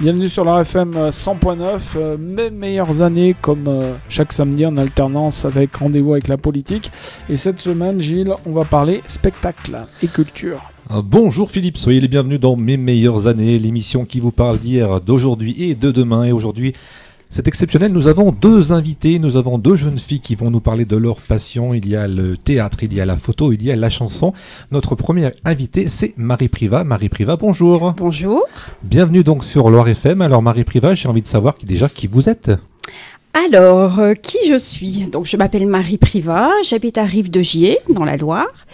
Bienvenue sur la FM 100.9, mes meilleures années comme chaque samedi en alternance avec Rendez-vous avec la politique. Et cette semaine, Gilles, on va parler spectacle et culture. Bonjour Philippe, soyez les bienvenus dans Mes meilleures années, l'émission qui vous parle d'hier, d'aujourd'hui et de demain. Et aujourd'hui, c'est exceptionnel, nous avons deux invités, nous avons deux jeunes filles qui vont nous parler de leur passion. Il y a le théâtre, il y a la photo, il y a la chanson. Notre première invitée, c'est Marie Privat. Marie Privat, bonjour. Bonjour. Bienvenue donc sur Loire FM. Alors Marie Privat, j'ai envie de savoir déjà qui vous êtes. Alors, qui je suis? Donc, je m'appelle Marie Privat, j'habite à Rive-de-Gier, dans la Loire.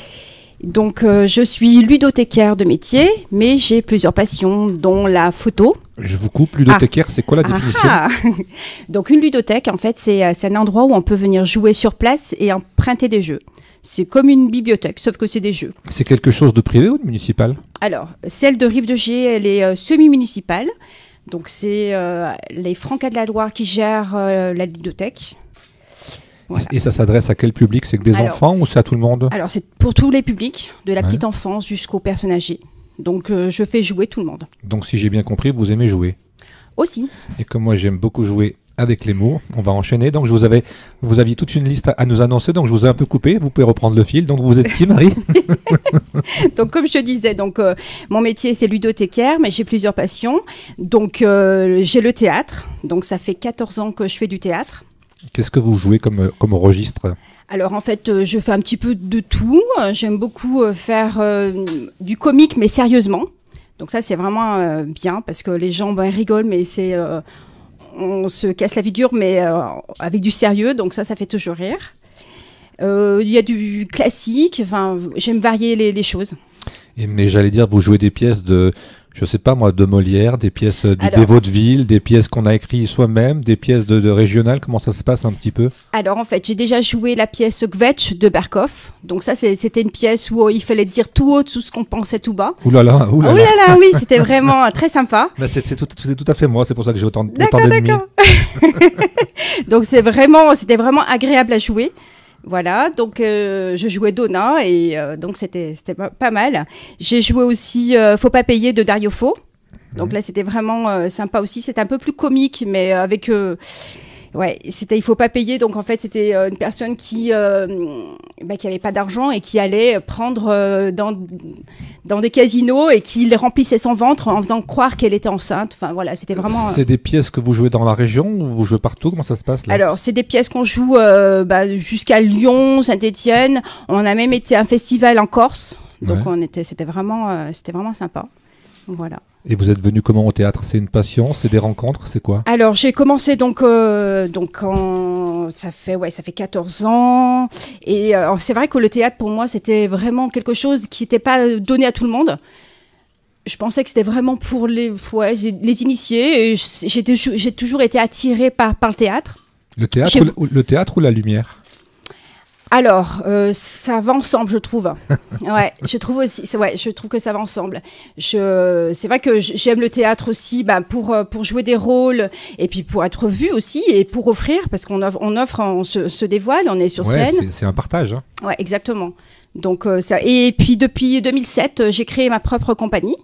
Donc, je suis ludothécaire de métier, mais j'ai plusieurs passions, dont la photo. Je vous coupe, ludothécaire, c'est quoi la définition? Donc, une ludothèque, en fait, c'est un endroit où on peut venir jouer sur place et emprunter des jeux. C'est comme une bibliothèque, sauf que c'est des jeux. C'est quelque chose de privé ou de municipal? Alors, celle de Rive-de-Gier, elle est semi-municipale. Donc, c'est les Francas de la Loire qui gèrent la ludothèque. Voilà. Et ça s'adresse à quel public? C'est que des enfants ou c'est à tout le monde? Alors, c'est pour tous les publics, de la petite enfance jusqu'aux personnes âgées. Donc, je fais jouer tout le monde. Donc, si j'ai bien compris, vous aimez jouer? Aussi. Et comme moi, j'aime beaucoup jouer avec les mots, on va enchaîner. Donc, vous aviez toute une liste à nous annoncer, donc je vous ai un peu coupé. Vous pouvez reprendre le fil. Donc, vous êtes qui, Marie? Donc, comme je te disais, mon métier, c'est ludothécaire, mais j'ai plusieurs passions. Donc, j'ai le théâtre. Donc, ça fait 14 ans que je fais du théâtre. Qu'est-ce que vous jouez comme registre? Alors, en fait, je fais un petit peu de tout. J'aime beaucoup faire du comique, mais sérieusement. Donc, ça, c'est vraiment bien, parce que les gens rigolent, mais c'est... on se casse la figure, mais avec du sérieux. Donc, ça fait toujours rire. Il y a du classique. Enfin, j'aime varier les choses. Mais j'allais dire, vous jouez des pièces de... Je sais pas moi, de Molière, des pièces des vaudevilles, des pièces qu'on a écrites soi-même, des pièces de régionales. Comment ça se passe un petit peu? Alors en fait, j'ai déjà joué la pièce Gvetsch de Berkhoff. Donc ça, c'était une pièce où il fallait dire tout haut tout ce qu'on pensait tout bas. Ouh là là, ouh là là. Oh là là, oui, c'était vraiment très sympa. Bah c'est tout à fait moi, c'est pour ça que j'ai autant d'ennemis. D'accord. Donc c'était vraiment agréable à jouer. Voilà, donc je jouais Donna et donc c'était pas mal. J'ai joué aussi Faut pas payer de Dario Fo. Donc là, c'était vraiment sympa aussi. C'était un peu plus comique, mais avec... c'était Il faut pas payer. Donc en fait, c'était une personne qui avait pas d'argent et qui allait prendre dans des casinos et qui remplissait son ventre en faisant croire qu'elle était enceinte. Enfin voilà, c'était vraiment... C'est des pièces que vous jouez dans la région ou vous jouez partout? Comment ça se passe là? Alors, c'est des pièces qu'on joue jusqu'à Lyon, Saint-Étienne. On a même été à un festival en Corse. Donc c'était vraiment sympa. Voilà. Et vous êtes venu comment au théâtre? C'est une passion? C'est des rencontres? C'est quoi? Alors, j'ai commencé ça fait 14 ans. Et c'est vrai que le théâtre, pour moi, c'était vraiment quelque chose qui n'était pas donné à tout le monde. Je pensais que c'était vraiment pour les initiés. Et j'ai toujours été attirée par le théâtre. Le théâtre ou la lumière? Alors, ça va ensemble, je trouve. Je trouve aussi. Je trouve que ça va ensemble. C'est vrai que j'aime le théâtre aussi, pour jouer des rôles et puis pour être vu aussi et pour offrir, parce qu'on se dévoile, on est sur scène. C'est un partage. Hein. Ouais, exactement. Donc et puis depuis 2007, j'ai créé ma propre compagnie,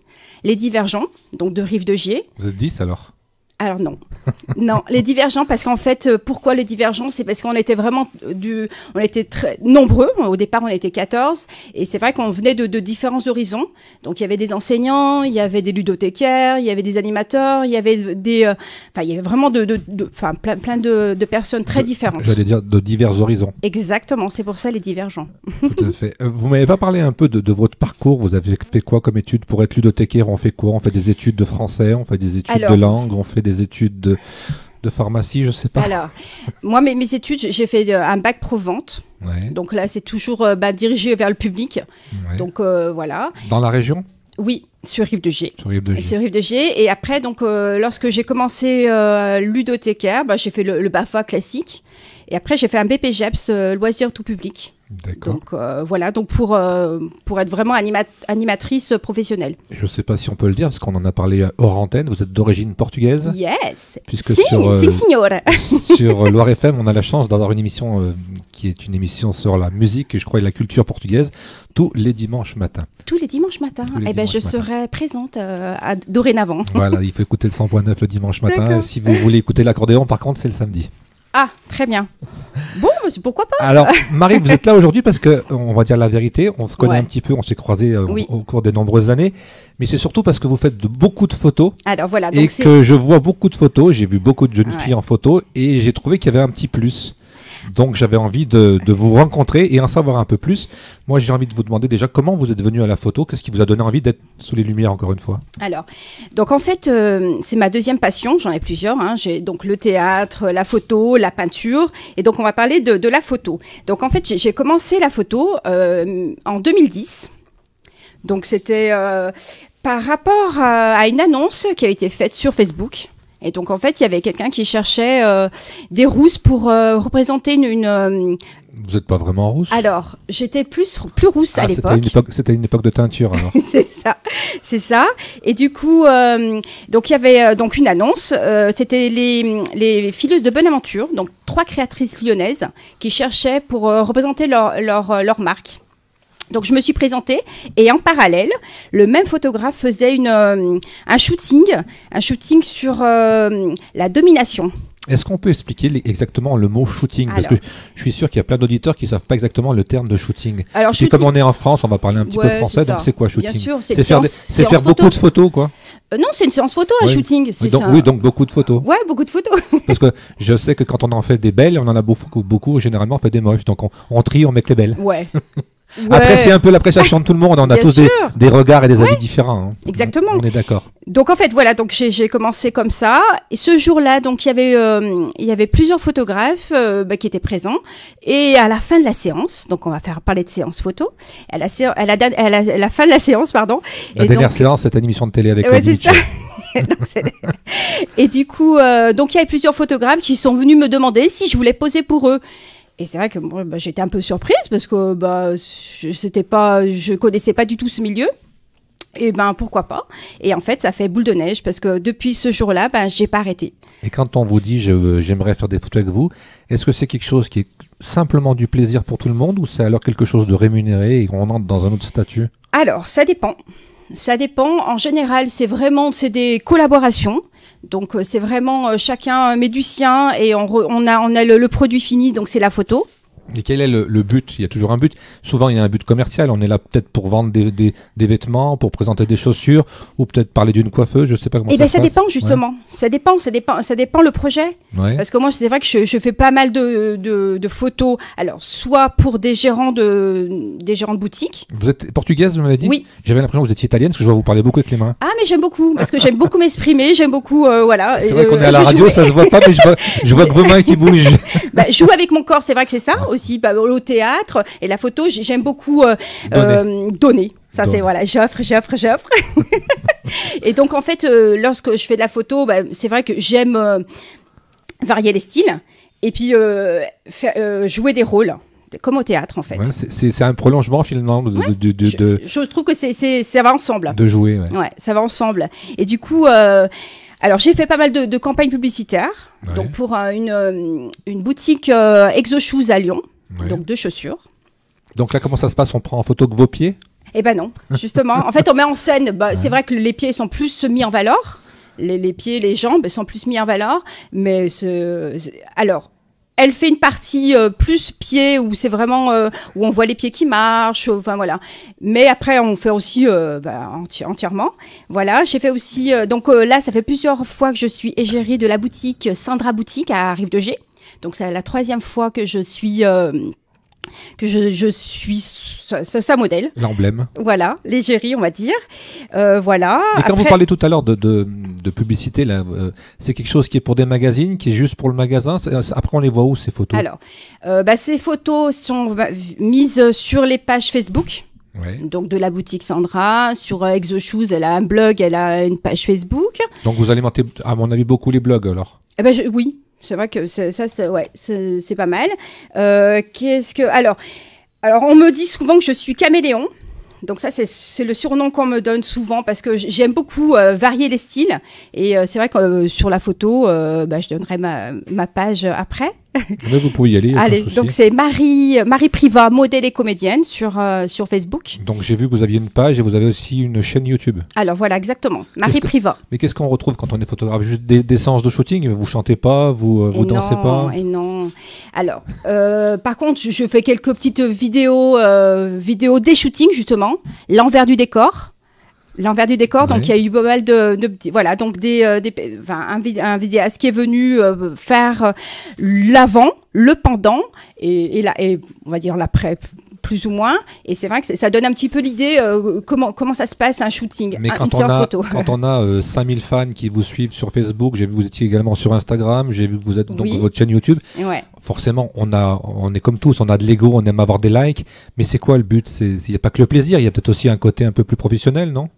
Les Divergents, donc de Rive-de-Gier. Vous êtes 10 alors? Alors non, les Divergents, parce qu'en fait, pourquoi les Divergents? C'est parce qu'on était vraiment on était très nombreux. Au départ, on était 14, et c'est vrai qu'on venait de différents horizons. Donc il y avait des enseignants, il y avait des ludothécaires, il y avait des animateurs, il y avait il y avait vraiment plein de personnes très différentes. J'allais dire de divers horizons. Exactement, c'est pour ça les Divergents. Tout à fait. Vous m'avez pas parlé un peu de votre parcours? Vous avez fait quoi comme études pour être ludothécaire? On fait quoi? On fait des études de français, on fait des études de langue, on fait des études de pharmacie, je sais pas. Alors, moi, mes études, j'ai fait un bac pro-vente. Ouais. Donc là, c'est toujours dirigé vers le public. Ouais. Donc voilà. Dans la région? Oui, sur Rive-de-Gier. Sur Rive-de-Gier. Et après, donc, lorsque j'ai commencé ludothécaire, j'ai fait le BAFA classique. Et après, j'ai fait un BPGEPS, loisirs tout public. D'accord. Donc voilà, donc pour être vraiment animatrice professionnelle. Je ne sais pas si on peut le dire, parce qu'on en a parlé hors antenne. Vous êtes d'origine portugaise. Yes. Puisque Sim, sim, signore. sur Loire FM, on a la chance d'avoir une émission qui est une émission sur la musique et je crois et la culture portugaise tous les dimanches matins. Tous les dimanches matins. Tous les dimanches je matins. serai présente dorénavant. Voilà, il faut écouter le 100.9 le dimanche matin. D'accord. Si vous voulez écouter l'accordéon, par contre, c'est le samedi. Ah, très bien. Bon, pourquoi pas. Alors, Marie, vous êtes là aujourd'hui parce que, on va dire la vérité, on se connaît Ouais. un petit peu, on s'est croisés Oui. au cours des nombreuses années, mais c'est surtout parce que vous faites beaucoup de photos Alors voilà, et donc c'est... que je vois beaucoup de photos, j'ai vu beaucoup de jeunes Ouais. filles en photo et j'ai trouvé qu'il y avait un petit plus. Donc j'avais envie de vous rencontrer et en savoir un peu plus. Moi j'ai envie de vous demander déjà comment vous êtes venu à la photo, qu'est-ce qui vous a donné envie d'être sous les lumières encore une fois? Alors, donc en fait, c'est ma deuxième passion, j'en ai plusieurs. J'ai donc le théâtre, la photo, la peinture. Et donc on va parler de la photo. Donc en fait, j'ai commencé la photo en 2010. Donc c'était par rapport à une annonce qui a été faite sur Facebook. Et donc en fait, il y avait quelqu'un qui cherchait des rousses pour représenter une Vous n'êtes pas vraiment rousse? Alors, j'étais plus rousse à l'époque. C'était une époque de teinture alors. c'est ça. Et du coup, donc il y avait donc une annonce. C'était les fileuses de Bonaventure, donc 3 créatrices lyonnaises qui cherchaient pour représenter leur marque. Donc je me suis présentée et en parallèle, le même photographe faisait un shooting sur la domination. Est-ce qu'on peut expliquer exactement le mot shooting? Parce Alors. que je suis sûr qu'il y a plein d'auditeurs qui ne savent pas exactement le terme de shooting. Alors, Et comme on est en France, on va parler un petit peu Ouais, français, c'est donc ça. c'est quoi shooting? Bien sûr, c'est C'est faire, séance- c'est faire séance beaucoup photo. de photos, quoi. Non, c'est une séance photo, un Oui. shooting. Oui, donc beaucoup de photos. Ouais, beaucoup de photos. Parce que je sais que quand on en fait des belles, on en a beaucoup généralement on fait des moches. Donc on trie, on met que les belles. Ouais. Après, c'est un peu l'appréciation de tout le monde. On a Bien tous sûr. des regards et des avis différents. Hein. Exactement. On est d'accord. Donc en fait voilà, donc j'ai commencé comme ça. Et ce jour-là, donc il y avait plusieurs photographes qui étaient présents. Et à la fin de la séance, donc on va parler de séance photo. À la fin de la séance, pardon. La Et dernière donc- séance, c'est une émission de télé avec Ouais, Claude c'est ça. Mitchell. Donc, et du coup, donc il y avait plusieurs photographes qui sont venus me demander si je voulais poser pour eux. Et c'est vrai que moi, j'étais un peu surprise parce que je connaissais pas du tout ce milieu. Et pourquoi pas. Et en fait, ça fait boule de neige parce que depuis ce jour-là, j'ai pas arrêté. Et quand on vous dit j'aimerais faire des photos avec vous, est-ce que c'est quelque chose qui est simplement du plaisir pour tout le monde ou c'est alors quelque chose de rémunéré et qu'on entre dans un autre statut? Alors, ça dépend. Ça dépend. En général, c'est des collaborations. Donc, c'est vraiment chacun met du sien et on a le produit fini, donc c'est la photo. Et quel est le but? Il y a toujours un but. Souvent, il y a un but commercial. On est là peut-être pour vendre des vêtements, pour présenter des chaussures, ou peut-être parler d'une coiffeuse. Je sais pas comment Eh ça bien, se ça passe. dépend justement. Ça dépend le projet. Ouais. Parce que moi, c'est vrai que je fais pas mal de photos. Alors, soit pour des gérants de boutique. Vous êtes portugaise, vous m'avez dit? Oui. J'avais l'impression que vous étiez italienne, parce que je vois vous parler beaucoup avec les mains. Ah, mais j'aime beaucoup. Parce que j'aime beaucoup m'exprimer. J'aime beaucoup, voilà. C'est vrai qu'on est à je la radio, joue- ça se voit pas, mais je vois que vos mains qui bougent. Jouer avec mon corps, c'est vrai que c'est ça aussi. Au théâtre et la photo, j'aime beaucoup donner. Ça, Donner. c'est voilà, j'offre. Et donc, en fait, lorsque je fais de la photo, c'est vrai que j'aime varier les styles et puis jouer des rôles, comme au théâtre, en fait. Ouais, c'est un prolongement finalement Je trouve que ça va ensemble. de jouer. Ouais. Ouais, ça va ensemble. Et du coup, alors j'ai fait pas mal de campagnes publicitaires. Ouais. Donc pour une boutique Exo Shoes à Lyon, Ouais. donc de chaussures. Donc là, comment ça se passe? On prend en photo que vos pieds? Eh ben non, justement. En fait, on met en scène. C'est vrai que les pieds sont plus mis en valeur. Les pieds, les jambes sont plus mis en valeur. Mais alors. Elle fait une partie plus pieds où c'est vraiment où on voit les pieds qui marchent, enfin voilà. Mais après on fait aussi entièrement. Voilà, j'ai fait aussi donc là ça fait plusieurs fois que je suis égérie de la boutique Sandra Boutique à Rive-de-Gier. Donc c'est la 3e fois que je suis sa modèle. L'emblème. Voilà, l'égérie on va dire. Voilà. Et quand vous Après- parlez tout à l'heure de publicité, là, c'est quelque chose qui est pour des magazines, qui est juste pour le magasin. Après, on les voit où ces photos? Alors, ces photos sont mises sur les pages Facebook. Ouais. Donc de la boutique Sandra, sur Exo Shoes, elle a un blog, elle a une page Facebook. Donc vous alimentez, à mon avis, beaucoup les blogs alors. Eh ben oui, c'est vrai que c'est pas mal. Alors Alors, on me dit souvent que je suis caméléon. Donc ça, c'est le surnom qu'on me donne souvent parce que j'aime beaucoup varier les styles. Et c'est vrai que sur la photo, je donnerai ma page après. Mais vous pouvez y aller. Allez, donc c'est Marie Privat, modèle et comédienne sur Facebook. Donc j'ai vu que vous aviez une page et vous avez aussi une chaîne YouTube. Alors voilà, exactement, Marie Privat. Mais qu'est-ce qu'on retrouve quand on est photographe? Juste des séances de shooting? Vous chantez pas, vous dansez pas? Et non. Alors, par contre, je fais quelques petites vidéos des shootings justement, l'envers du décor. L'envers du décor, donc il y a eu pas mal de voilà, donc un vidéaste qui est venu faire l'avant, le pendant et on va dire l'après plus ou moins. Et c'est vrai que ça donne un petit peu l'idée comment ça se passe un shooting, mais une séance photo. Quand on a 5000 fans qui vous suivent sur Facebook, j'ai vu que vous étiez également sur Instagram, j'ai vu que vous êtes donc votre chaîne YouTube. Ouais. Forcément, on est comme tous, on a de l'ego, on aime avoir des likes, mais c'est quoi le but? Il n'y a pas que le plaisir, il y a peut-être aussi un côté un peu plus professionnel, non?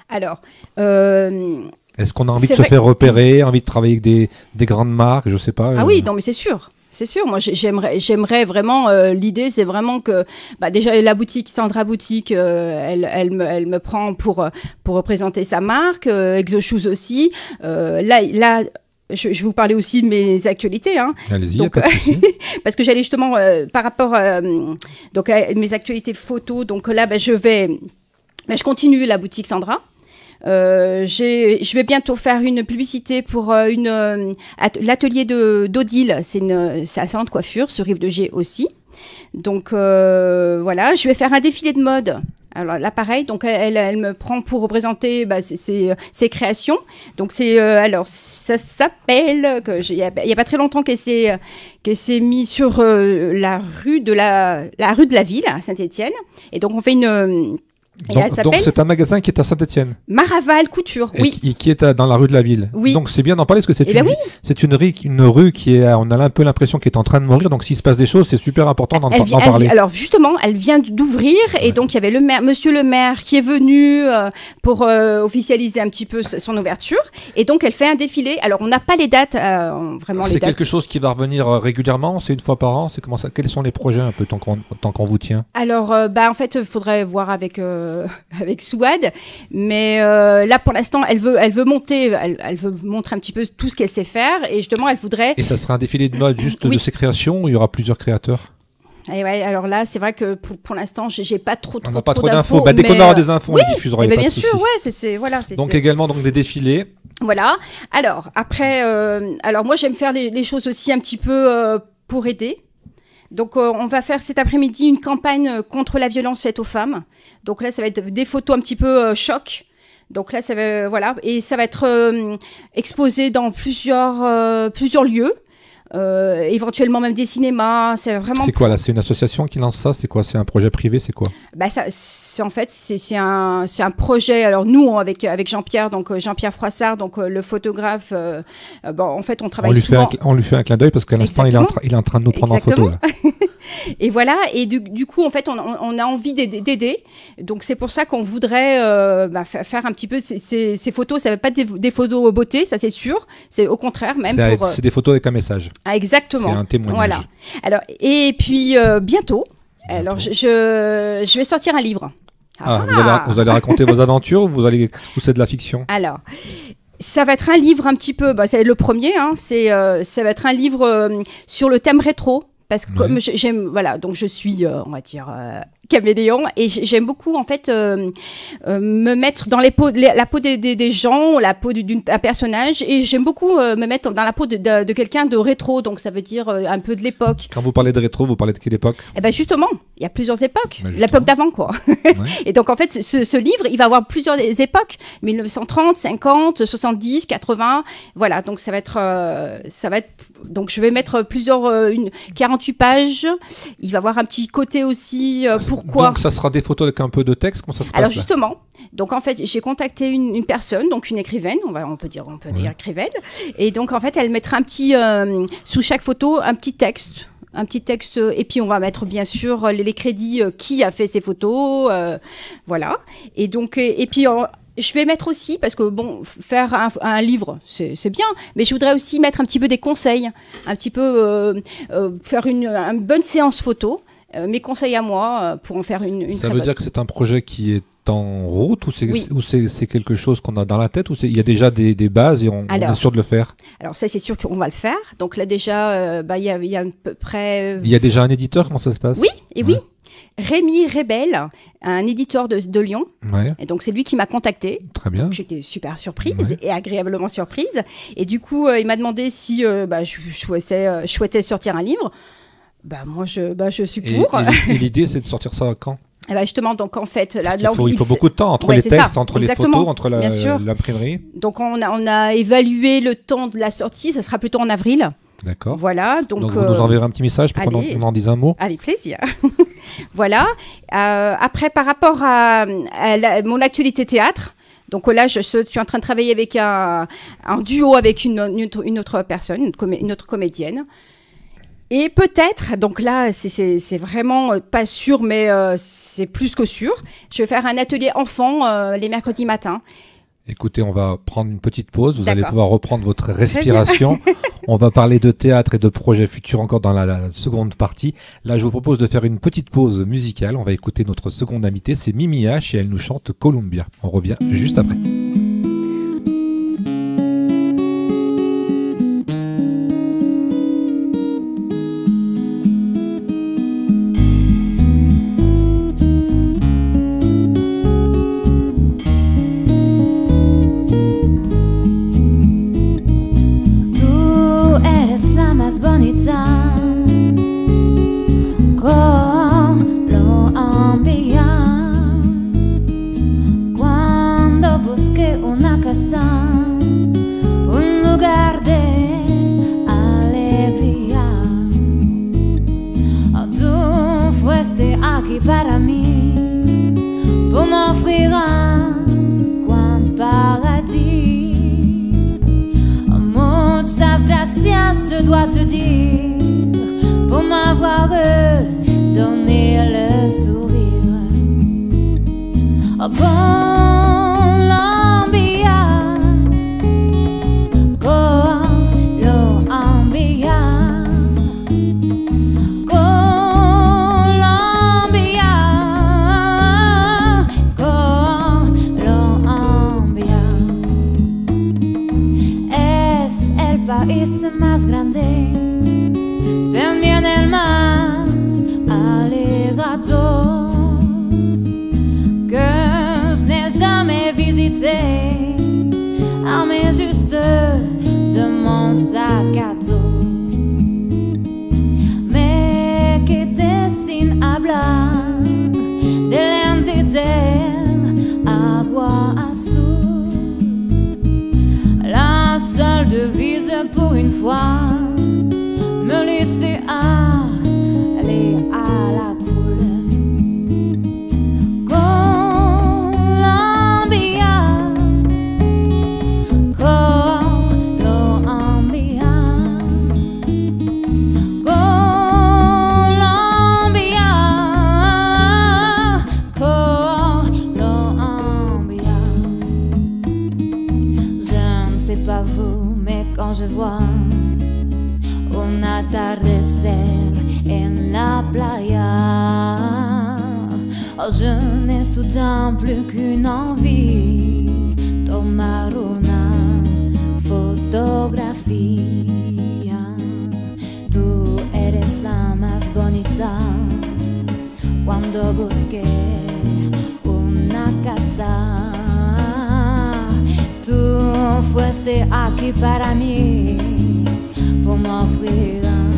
Alors, est-ce qu'on a envie de se faire repérer, envie de travailler avec des grandes marques, je sais pas. Ah oui, non mais c'est sûr. C'est sûr, moi j'aimerais vraiment, l'idée c'est vraiment que déjà la boutique Sandra Boutique, elle me prend pour représenter sa marque, ExoShoes aussi. Là je vais vous parler aussi de mes actualités. Hein. Allez-y, donc, pas de souci. parce que j'allais justement par rapport à mes actualités photos, donc là je continue la boutique Sandra. Je vais bientôt faire une publicité pour l'atelier d'Odile, c'est un salon de coiffure sur Rive de Gier aussi. Donc voilà, je vais faire un défilé de mode. Alors là pareil, donc elle me prend pour représenter ses créations. Donc alors ça s'appelle il y a pas très longtemps qu'elle s'est mis sur la rue de la ville à Saint-Étienne. Et donc on fait une donc c'est un magasin qui est à Saint-Étienne. Maraval Couture, oui. Et qui est dans la rue de la ville. Oui. Donc c'est bien d'en parler parce que c'est oui. une rue qui est, on a un peu l'impression qu'elle est en train de mourir. Donc s'il se passe des choses, c'est super important d'en parler. Alors justement, elle vient d'ouvrir et donc il y avait monsieur le maire qui est venu pour officialiser un petit peu son ouverture. Et donc elle fait un défilé. Alors on n'a pas les dates, vraiment les dates. C'est quelque chose qui va revenir régulièrement. C'est une fois par an. C'est comment ça? Quels sont les projets un peu tant qu'on vous tient? Alors en fait, il faudrait voir avec Souad, mais là pour l'instant elle veut monter, elle veut montrer un petit peu tout ce qu'elle sait faire et justement elle voudrait. Et ça sera un défilé de mode juste de ses créations ou il y aura plusieurs créateurs? Et ouais, alors là c'est vrai que pour l'instant j'ai pas trop on n'a pas trop d'infos. Dès qu'on aura des infos, on les diffusera. Bien sûr, ouais, voilà. Donc également des défilés. Voilà. Alors après, moi j'aime faire les choses aussi un petit peu pour aider. Donc, on va faire cet après-midi une campagne contre la violence faite aux femmes. Donc là, ça va être des photos un petit peu choc. Donc là, ça va, voilà, et ça va être exposé dans plusieurs lieux. Éventuellement même des cinémas, c'est vraiment. C'est quoi là? C'est une association qui lance ça? C'est quoi? C'est un projet privé? C'est quoi? En fait c'est un projet. Alors nous avec Jean-Pierre, donc Jean-Pierre Froissart, donc le photographe. En fait on travaille souvent. On lui fait un clin d'œil parce qu'à l'instant il est en train de nous prendre en photo là. Et voilà, et du coup en fait on a envie d'aider. Donc c'est pour ça qu'on voudrait faire un petit peu ces photos. Ça ne va pas être des photos beauté, ça c'est sûr. C'est au contraire même c'est des photos avec un message. Ah, exactement. C'est un témoignage. Voilà. Alors, et puis bientôt, alors je vais sortir un livre. Vous allez raconter vos aventures ou c'est de la fiction? Alors, ça va être un livre un petit peu, c'est le premier, hein, ça va être un livre sur le thème rétro. Parce que comme j'aime, voilà, donc je suis, on va dire, caméléon, et j'aime beaucoup en fait me mettre dans la peau des gens, la peau d'un personnage, et j'aime beaucoup me mettre dans la peau de quelqu'un de rétro, donc ça veut dire un peu de l'époque. Quand vous parlez de rétro, vous parlez de quelle époque? Eh ben justement, il y a plusieurs époques, l'époque d'avant quoi. Et donc en fait ce livre, il va avoir plusieurs époques, 1930, 50, 70, 80, voilà, donc ça va être donc je vais mettre 48 pages, il va avoir un petit côté aussi pourquoi. Donc ça sera des photos avec un peu de texte, comment ça se passe? Alors justement, donc en fait j'ai contacté une personne, donc une écrivaine, on peut dire écrivaine, et donc en fait elle mettra un petit sous chaque photo un petit texte, et puis on va mettre bien sûr les crédits qui a fait ces photos, voilà, et donc et puis je vais mettre aussi, parce que bon, faire un livre, c'est bien, mais je voudrais aussi mettre un petit peu des conseils, un petit peu faire une bonne séance photo. mes conseils à moi pour en faire une Ça très veut bonne. dire que c'est un projet qui est en route ou c'est Oui. c'est quelque chose qu'on a dans la tête ou il y a déjà des bases et on Alors. est sûr de le faire? Alors ça, c'est sûr qu'on va le faire. Donc là déjà, il y a à peu près... Il y a déjà un éditeur, comment ça se passe? Oui, et oui. Ouais. Rémi Rebel, un éditeur de Lyon. Ouais, Et donc c'est lui qui m'a contacté. très bien. J'étais super surprise Ouais. et agréablement surprise. Et du coup, il m'a demandé si je souhaitais sortir un livre. Moi, je suis pour. Et l'idée, c'est de sortir ça quand? Et justement, donc en fait, là, Il faut beaucoup de temps entre Ouais, les c'est textes, ça, entre les exactement, photos, entre bien sûr. l'imprimerie. Donc on a évalué le temps de la sortie. Ça sera plutôt en avril. D'accord. Voilà. Donc vous nous enverrez un petit message pour qu'on allez. on en dise un mot. Avec plaisir. Voilà. Après, par rapport à mon actualité théâtre, donc là, je suis en train de travailler avec un duo avec une autre personne, une autre comédienne. Et peut-être, donc là, c'est vraiment pas sûr, mais c'est plus que sûr, je vais faire un atelier enfant les mercredis matins. Écoutez, on va prendre une petite pause. Vous allez D'accord. pouvoir reprendre votre respiration. On va parler de théâtre et de projets futurs encore dans la seconde partie. Là, je vous propose de faire une petite pause musicale. On va écouter notre seconde invitée, c'est Mimi H et elle nous chante Columbia. On revient juste après. Para mí, pour m'offrir un coin de paradis. Muchas gracias, je dois te dire, pour m'avoir donné le sourire. Oh, Colombia, Colombia. Es más grande, también el más allégato que je n'ai jamais visité, armé juste de mon sac à dos, mais que te sin hablar de l'entité agua azul, la seule devise pour une fois, me laisser aller à la cool. Colombia, Colombia, Colombia, Colombia. Je ne sais pas vous, mais quand je vois un atardecer en la playa, oh, je n'ai soudain plus qu'une envie, tomar una fotografía. Tú eres la más bonita cuando busqué una casa. Tú fuiste aquí para mí, pour m'offrir un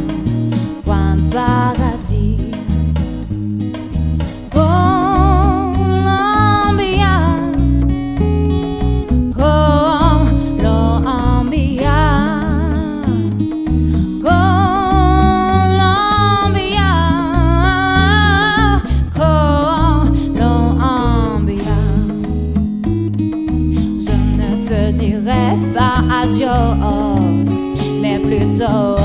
coin de paradis. Colombia, Colombia, Colombia, Colombia. Je ne te dirai pas adios, mais plutôt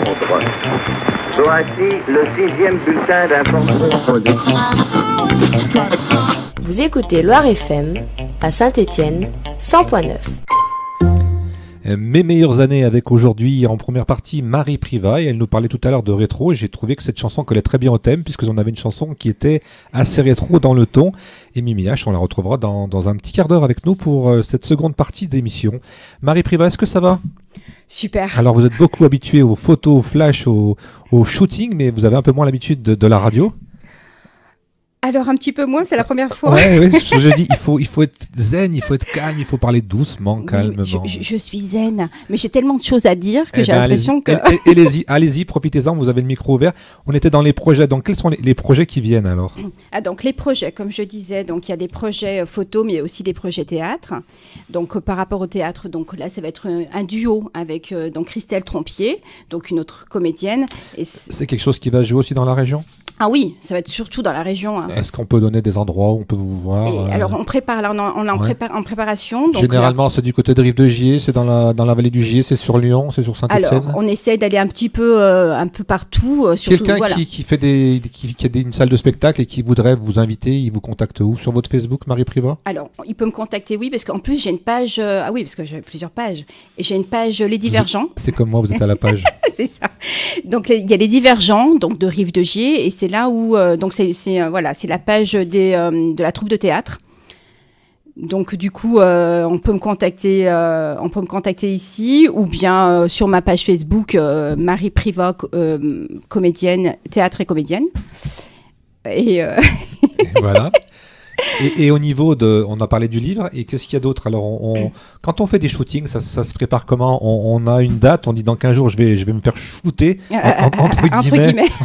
rencontre. Voici le 6e bulletin d'information. Vous écoutez Loire FM à Saint-Étienne 100.9. Mes meilleures années avec aujourd'hui en première partie Marie Privat, et elle nous parlait tout à l'heure de rétro, et j'ai trouvé que cette chanson collait très bien au thème puisque on avait une chanson qui était assez rétro dans le ton, et Mimi H, on la retrouvera dans un petit quart d'heure avec nous pour cette seconde partie d'émission. Marie Privat, est-ce que ça va ? Super. Alors vous êtes beaucoup habitué aux photos, aux flashs, au shooting, mais vous avez un peu moins l'habitude de la radio ? Alors un petit peu moins, c'est la première fois. Ouais, je dis, il faut être zen, il faut être calme, il faut parler doucement, calmement. Je suis zen, mais j'ai tellement de choses à dire que j'ai l'impression que... Allez-y, profitez-en, vous avez le micro ouvert. On était dans les projets, donc quels sont les projets qui viennent alors ? Donc les projets, comme je disais, donc il y a des projets photos, mais il y a aussi des projets théâtre. Donc par rapport au théâtre, donc là ça va être un duo avec donc Christelle Trompier, donc une autre comédienne. Et c'est quelque chose qui va jouer aussi dans la région ? Ah oui, ça va être surtout dans la région. Hein. Est-ce qu'on peut donner des endroits où on peut vous voir ? Alors on prépare, là, on est en préparation. Donc généralement, c'est du côté de Rive-de-Gier, c'est dans la vallée du Gier, c'est sur Lyon, c'est sur Saint-Étienne. Alors on essaie d'aller un peu partout. Surtout, quelqu'un qui a une salle de spectacle et qui voudrait vous inviter, il vous contacte où ? Sur votre Facebook, Marie Privat ? Alors il peut me contacter, oui, parce qu'en plus j'ai une page. Parce que j'ai plusieurs pages. Et j'ai une page Les Divergents. C'est comme moi, vous êtes à la page. C'est ça. Donc il y a Les Divergents, donc de Rive-de-Gier, et c'est là où donc c'est la page de la troupe de théâtre. Donc du coup on peut me contacter ici ou bien sur ma page Facebook Marie Privat, comédienne, théâtre et comédienne. Et voilà. Et au niveau on a parlé du livre, et qu'est-ce qu'il y a d'autre ? Alors, quand on fait des shootings, ça se prépare comment ? On a une date, on dit dans 15 jours, je vais me faire shooter,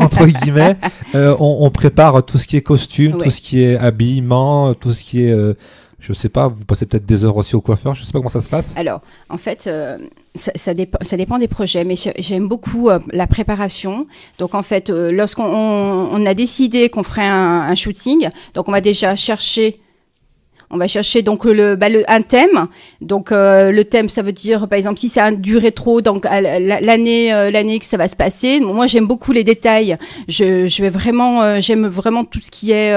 entre guillemets. On prépare tout ce qui est costume, tout ce qui est habillement, tout ce qui est... je sais pas, vous passez peut-être des heures aussi au coiffeur, je sais pas comment ça se passe. Alors, en fait, ça dépend des projets, mais j'aime beaucoup la préparation. Donc, en fait, lorsqu'on a décidé qu'on ferait un shooting, donc on va déjà chercher... On va chercher donc un thème. Donc le thème, ça veut dire par exemple si c'est du rétro, donc l'année que ça va se passer. Moi j'aime beaucoup les détails. J'aime vraiment tout ce qui est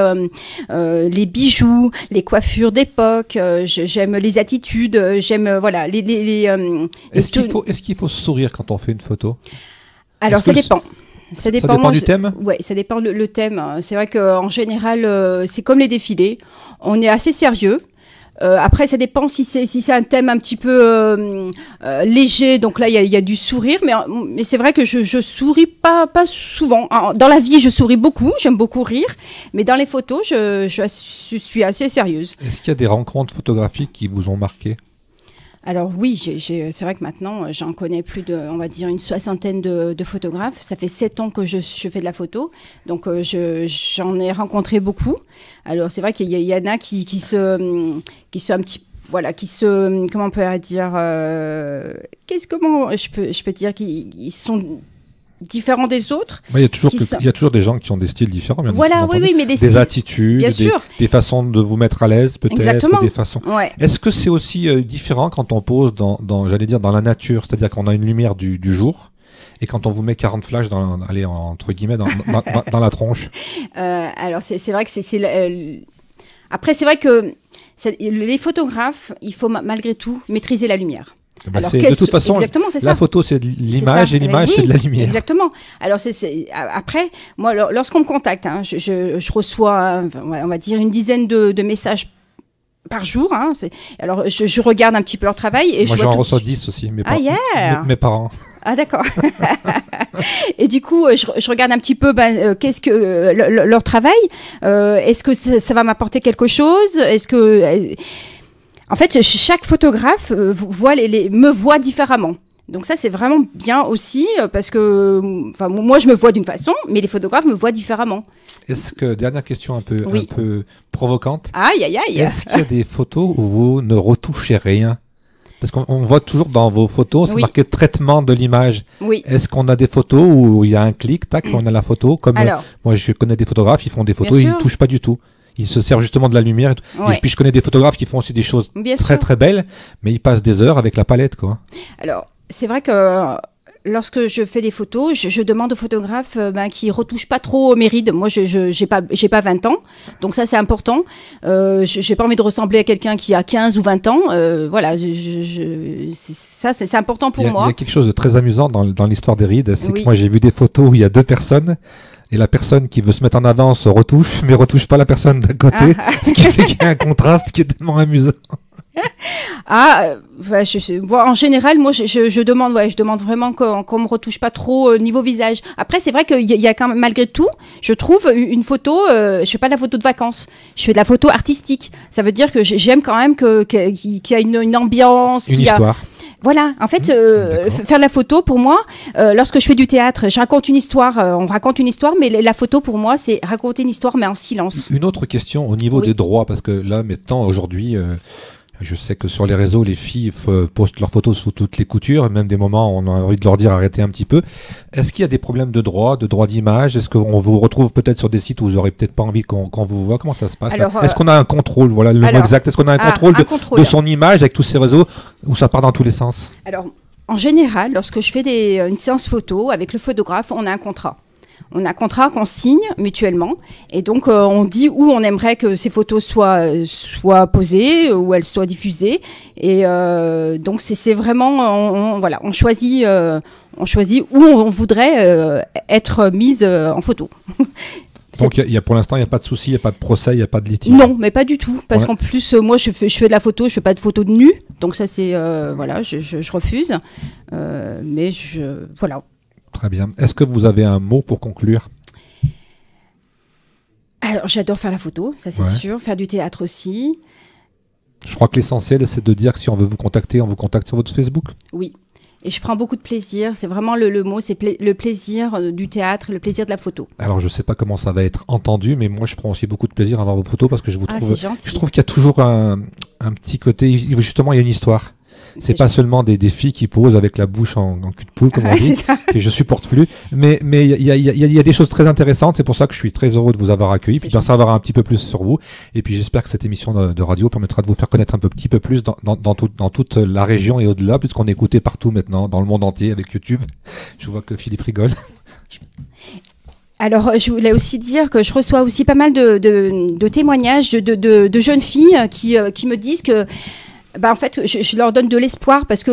les bijoux, les coiffures d'époque. J'aime les attitudes. J'aime voilà Est-ce qu'il faut sourire quand on fait une photo ? Alors ça dépend. Ça dépend du thème ? Oui, ça dépend le thème. C'est vrai qu'en général, c'est comme les défilés. On est assez sérieux. Après, ça dépend si c'est un thème un petit peu léger. Donc là, il y a du sourire. Mais c'est vrai que je souris pas souvent. Dans la vie, je souris beaucoup. J'aime beaucoup rire. Mais dans les photos, je suis assez sérieuse. Est-ce qu'il y a des rencontres photographiques qui vous ont marqué ? Alors oui, c'est vrai que maintenant, j'en connais plus on va dire, une soixantaine de photographes. Ça fait 7 ans que je fais de la photo, donc j'en ai rencontré beaucoup. Alors c'est vrai qu'il y en a qui sont un petit, voilà, comment on peut dire, comment je peux dire qu'ils sont différents des autres. Il y a toujours des gens qui ont des styles différents. Voilà, oui, mais des attitudes, des façons de vous mettre à l'aise, peut-être. Exactement. Des façons. Ouais. Est-ce que c'est aussi différent quand on pose dans la nature, c'est-à-dire qu'on a une lumière du jour, et quand on vous met 40 flashs entre guillemets dans la tronche? Alors c'est vrai que après c'est vrai que les photographes, il faut malgré tout maîtriser la lumière. Alors, de toute façon, la photo, c'est de l'image, et l'image, c'est de la lumière. Exactement. Alors, après, moi, lorsqu'on me contacte, je reçois, on va dire, une dizaine de messages par jour. Alors, je regarde un petit peu leur travail. Et moi, j'en reçois 10 aussi, mes parents. Ah, d'accord. Et du coup, je regarde un petit peu qu'est-ce que leur travail. Est-ce que ça va m'apporter quelque chose ? Est-ce que... En fait, chaque photographe me voit différemment. Donc ça, c'est vraiment bien aussi, parce que moi, je me vois d'une façon, mais les photographes me voient différemment. Est-ce que, dernière question un peu provocante, aïe, aïe, aïe. Est-ce qu'il y a des photos où vous ne retouchez rien ? Parce qu'on voit toujours dans vos photos, c'est marqué traitement de l'image. Oui. Est-ce qu'on a des photos où il y a un clic, tac, on a la photo, comme moi, je connais des photographes, ils font des photos, ils ne touchent pas du tout. Ils se servent justement de la lumière. Et puis je connais des photographes qui font aussi des choses très très belles, mais ils passent des heures avec la palette, quoi. Alors, c'est vrai que Lorsque je fais des photos, je demande aux photographes qui retouchent pas trop mes rides. Moi, j'ai pas 20 ans, donc ça c'est important. J'ai pas envie de ressembler à quelqu'un qui a 15 ou 20 ans. Voilà, ça c'est important pour moi. Il y a quelque chose de très amusant dans l'histoire des rides, c'est Oui. que moi j'ai vu des photos où il y a deux personnes. Et la personne qui veut se mettre en avant se retouche, mais retouche pas la personne d'à côté, ce qui fait qu'il y a un contraste qui est tellement amusant. En général, moi, je demande vraiment qu'on me retouche pas trop niveau visage. Après, c'est vrai qu'il y a quand même, malgré tout, je trouve une photo. Je fais pas de la photo de vacances. Je fais de la photo artistique. Ça veut dire que j'aime quand même qu'il y a une ambiance, Une histoire. Voilà, en fait, D'accord. faire la photo, pour moi, lorsque je fais du théâtre, je raconte une histoire, on raconte une histoire, mais la photo, pour moi, c'est raconter une histoire, mais en silence. Une autre question au niveau Oui. des droits, parce que là, maintenant, aujourd'hui, je sais que sur les réseaux, les filles postent leurs photos sous toutes les coutures, et même des moments où on a envie de leur dire arrêtez un petit peu. Est-ce qu'il y a des problèmes de droit d'image? Est-ce qu'on vous retrouve peut-être sur des sites où vous n'aurez peut-être pas envie qu'on vous voit? Comment ça se passe? Alors, Est-ce qu'on a un contrôle, voilà le mot exact, est-ce qu'on a un contrôle de son image avec tous ces réseaux où ça part dans tous les sens? Alors, en général, lorsque je fais une séance photo avec le photographe, on a un contrat. On a un contrat qu'on signe mutuellement et donc on dit où on aimerait que ces photos soient posées, où elles soient diffusées et donc c'est vraiment on choisit où on voudrait être mise en photo. Donc pour l'instant il n'y a pas de souci, il n'y a pas de procès, il n'y a pas de litige. Non, mais pas du tout parce qu'en plus moi je fais de la photo, je fais pas de photos de nu, donc ça c'est je refuse, mais voilà. Très bien. Est-ce que vous avez un mot pour conclure? Alors, j'adore faire la photo, ça c'est sûr. Faire du théâtre aussi. Je crois que l'essentiel, c'est de dire que si on veut vous contacter, on vous contacte sur votre Facebook. Oui. Et je prends beaucoup de plaisir. C'est vraiment le mot, c'est le plaisir du théâtre, le plaisir de la photo. Alors, je ne sais pas comment ça va être entendu, mais moi, je prends aussi beaucoup de plaisir à voir vos photos parce que je trouve qu'il y a toujours un petit côté. Justement, il y a une histoire. C'est pas seulement des filles qui posent avec la bouche en cul de poule, comme on dit, que je supporte plus. Mais il y a des choses très intéressantes. C'est pour ça que je suis très heureux de vous avoir accueilli, puis d'en savoir un petit peu plus sur vous. Et puis j'espère que cette émission de radio permettra de vous faire connaître un petit peu plus dans toute la région et au-delà, puisqu'on est écouté partout maintenant, dans le monde entier avec YouTube. Je vois que Philippe rigole. Alors, je voulais aussi dire que je reçois aussi pas mal de témoignages de jeunes filles qui me disent que en fait, je leur donne de l'espoir parce que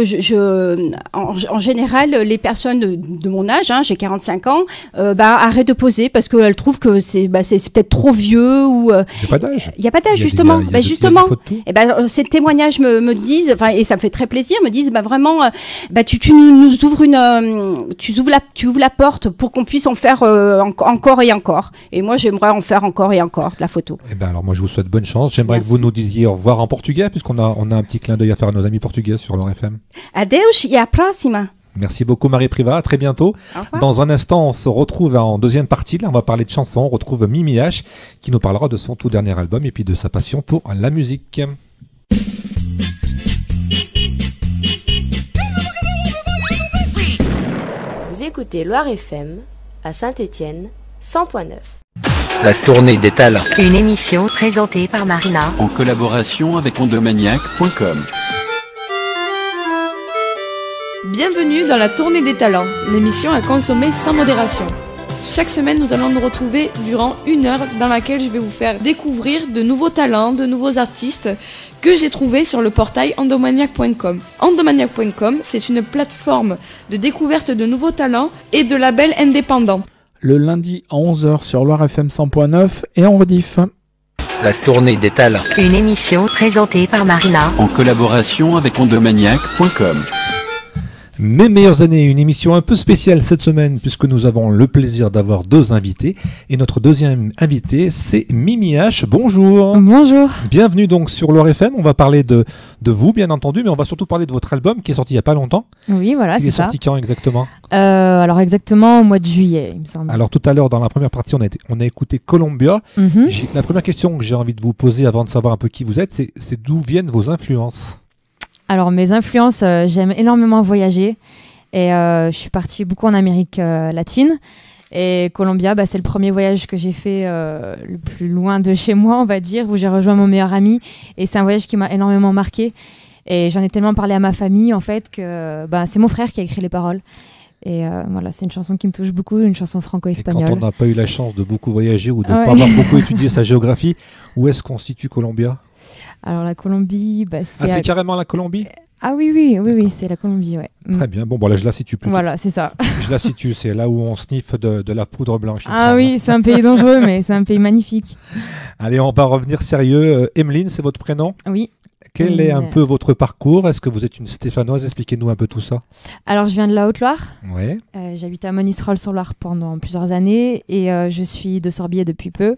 en général, les personnes de mon âge, j'ai 45 ans, arrêtent de poser parce qu'elles trouvent que c'est peut-être trop vieux ou. Il n'y a pas d'âge. Il n'y a pas d'âge, justement. Ces témoignages me disent, et ça me fait très plaisir, me disent, vraiment, tu nous ouvres tu ouvres la porte pour qu'on puisse en faire encore et encore. Et moi, j'aimerais en faire encore et encore de la photo. Alors moi, je vous souhaite bonne chance. J'aimerais que vous nous disiez au revoir en portugais, puisqu'on a un petit clin d'œil à faire à nos amis portugais sur leur FM. Adeus et à la prochaine. Merci beaucoup Marie Privat, à très bientôt. Dans un instant, on se retrouve en deuxième partie. Là, on va parler de chansons. On retrouve Mimi H qui nous parlera de son tout dernier album et puis de sa passion pour la musique. Vous écoutez Loire FM à Saint-Étienne 100.9. La tournée des talents. Une émission présentée par Marina en collaboration avec ondomaniac.com. Bienvenue dans la tournée des talents, l'émission à consommer sans modération. Chaque semaine, nous allons nous retrouver durant 1 heure dans laquelle je vais vous faire découvrir de nouveaux talents, de nouveaux artistes que j'ai trouvés sur le portail ondomaniac.com. Ondomaniac.com, c'est une plateforme de découverte de nouveaux talents et de labels indépendants. Le lundi à 11h sur Loire FM 100.9 et en rediff. La tournée des talents. Une émission présentée par Marina en collaboration avec ondomaniac.com. Mes meilleures années, une émission un peu spéciale cette semaine puisque nous avons le plaisir d'avoir 2 invités. Et notre deuxième invité, c'est Mimi H. Bonjour. Bonjour. Bienvenue donc sur Loire FM. On va parler de vous, bien entendu, mais on va surtout parler de votre album qui est sorti il n'y a pas longtemps. Oui, voilà, il est sorti quand exactement? Alors exactement au mois de juillet, il me semble. Alors tout à l'heure, dans la première partie, on a écouté Columbia. La première question que j'ai envie de vous poser avant de savoir un peu qui vous êtes, c'est d'où viennent vos influences? Alors mes influences, j'aime énormément voyager et je suis partie beaucoup en Amérique latine et Colombia, c'est le premier voyage que j'ai fait le plus loin de chez moi, on va dire, où j'ai rejoint mon meilleur ami et c'est un voyage qui m'a énormément marqué et j'en ai tellement parlé à ma famille en fait que c'est mon frère qui a écrit les paroles Et voilà, c'est une chanson qui me touche beaucoup, une chanson Et franco-espagnole. quand on n'a pas eu la chance de beaucoup voyager ou de ne Ouais. pas avoir beaucoup étudié sa géographie, où est-ce qu'on situe Colombia? Alors la Colombie, bah, Ah, c'est carrément la Colombie? Ah oui, c'est la Colombie, ouais. Très bien. Bon, là, je la situe plutôt. Voilà, c'est ça. Je la situe, c'est là où on sniffe de la poudre blanche. il me Ah semble. oui, c'est un pays dangereux, mais c'est un pays magnifique. Allez, on va revenir sérieux. Emeline, c'est votre prénom? Oui. Quel est un peu votre parcours? Est-ce que vous êtes une Stéphanoise? Expliquez-nous un peu tout ça. Alors, je viens de la Haute-Loire. Ouais. J'habite à Monistrol-sur-Loire pendant plusieurs années et je suis de Sorbier depuis peu.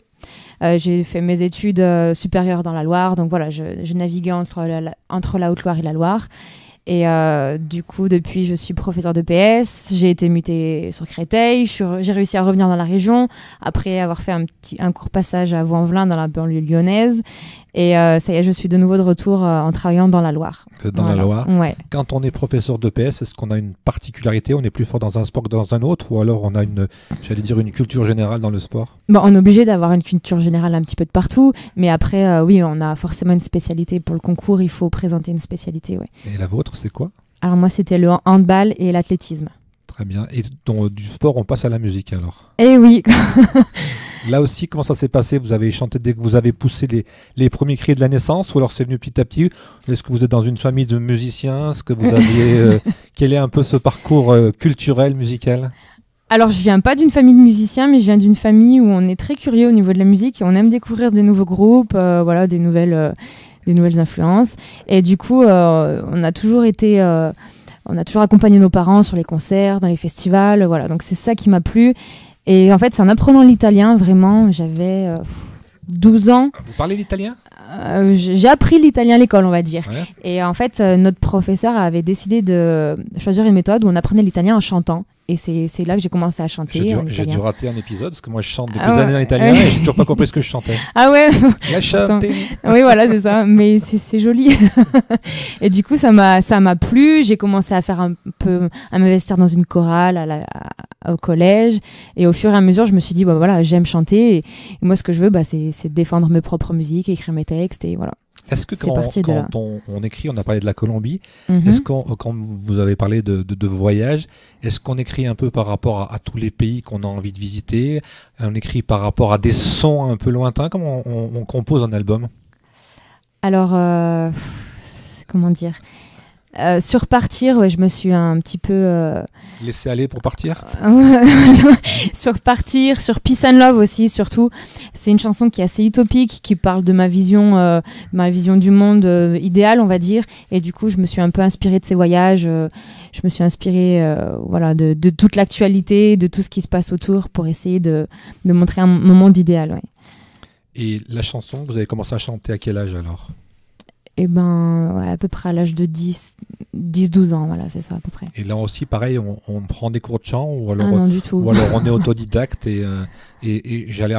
J'ai fait mes études supérieures dans la Loire, donc voilà, je naviguais entre la Haute-Loire et la Loire. Et du coup, depuis, je suis professeure de PS. J'ai été mutée sur Créteil. J'ai réussi à revenir dans la région après avoir fait un court passage à Vaux-en-Velin dans la banlieue lyonnaise. Et ça y est, je suis de nouveau de retour en travaillant dans la Loire. Vous êtes dans la Loire. Ouais. Quand on est professeur de PS, est-ce qu'on a une particularité? On est plus fort dans un sport que dans un autre? Ou alors on a une culture générale dans le sport? Bon, on est obligé d'avoir une culture générale un petit peu de partout. Mais après, oui, on a forcément une spécialité. Pour le concours, il faut présenter une spécialité. Ouais. Et la vôtre, c'est quoi? Alors moi, c'était le handball et l'athlétisme. Très bien. Et du sport, on passe à la musique alors? Eh oui. Là aussi, comment ça s'est passé? Vous avez chanté dès que vous avez poussé les premiers cris de la naissance, ou alors c'est venu petit à petit? Est-ce que vous êtes dans une famille de musiciens? Est-ce que vous aviez quel est un peu ce parcours culturel, musical? Alors, je viens pas d'une famille de musiciens, mais je viens d'une famille où on est très curieux au niveau de la musique et on aime découvrir des nouveaux groupes, voilà, des nouvelles influences. Et du coup, on a toujours accompagné nos parents sur les concerts, dans les festivals, voilà. Donc c'est ça qui m'a plu. Et en fait, c'est en apprenant l'italien, vraiment, j'avais 12 ans. Vous parlez l'italien? J'ai appris l'italien à l'école, on va dire. Ouais. Et en fait, notre professeur avait décidé de choisir une méthode où on apprenait l'italien en chantant. Et c'est là que j'ai commencé à chanter en J'ai dû italien. rater un épisode parce que moi je chante depuis des années en italien et j'ai toujours pas compris ce que je chantais. Ah ouais. La chanter. Oui, voilà, c'est ça. Mais c'est joli. Et du coup, ça m'a plu. J'ai commencé à faire à m'investir dans une chorale au collège. Et au fur et à mesure, je me suis dit, bah voilà, j'aime chanter. Et moi, ce que je veux, bah, c'est défendre mes propres musiques, écrire mes textes. Et voilà. Est-ce que quand on écrit, on a parlé de la Colombie, est-ce quand vous avez parlé de voyage, est-ce qu'on écrit un peu par rapport à tous les pays qu'on a envie de visiter? On écrit par rapport à des sons un peu lointains? Comment on compose un album? Alors, comment dire? Sur Partir, ouais, je me suis un petit peu... Laisser aller pour partir? Sur Partir, sur Peace and Love aussi, surtout. C'est une chanson qui est assez utopique, qui parle de ma vision du monde idéal, on va dire. Et du coup, je me suis un peu inspirée de ces voyages. Je me suis inspirée voilà, de toute l'actualité, de tout ce qui se passe autour pour essayer de montrer mon monde idéal. Ouais. Et la chanson, vous avez commencé à chanter à quel âge alors? Eh ben, ouais, à peu près à l'âge de 10-12 ans, voilà, c'est ça à peu près. Et là aussi, pareil, on prend des cours de chant ou alors, non, du tout. Ou alors on est autodidacte et j'allais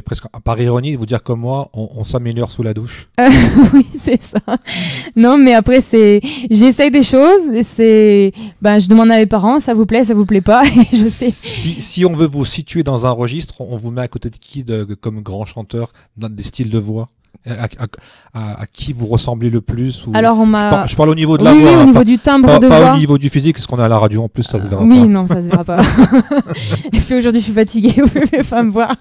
presque, par ironie, vous dire comme moi, on s'améliore sous la douche. Oui, c'est ça. Non, mais après, j'essaye des choses, je demande à mes parents, ça vous plaît pas, et je sais. Si on veut vous situer dans un registre, on vous met à côté de qui comme grand chanteur dans des styles de voix? À qui vous ressemblez le plus ou... Alors je parle au niveau de la voix. Oui, au niveau du timbre de voix. Pas au niveau du physique, parce qu'on est à la radio en plus, ça se verra pas. Oui, non, ça se verra pas. Et puis aujourd'hui, je suis fatiguée, vous pouvez pas me voir.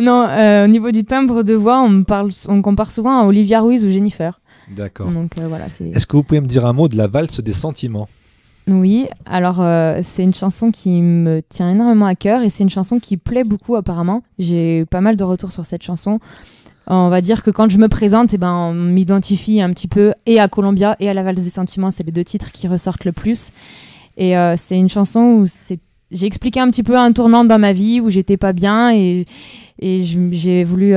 Non, au niveau du timbre de voix, on compare souvent à Olivia Ruiz ou Jennifer. D'accord. Donc voilà, Est-ce que vous pouvez me dire un mot de la valse des sentiments? Oui, alors c'est une chanson qui me tient énormément à cœur et c'est une chanson qui plaît beaucoup apparemment. J'ai eu pas mal de retours sur cette chanson. On va dire que quand je me présente, on m'identifie un petit peu et à Colombia et à la valse des sentiments. C'est les deux titres qui ressortent le plus. Et c'est une chanson où j'ai expliqué un petit peu un tournant dans ma vie où j'étais pas bien et j'ai voulu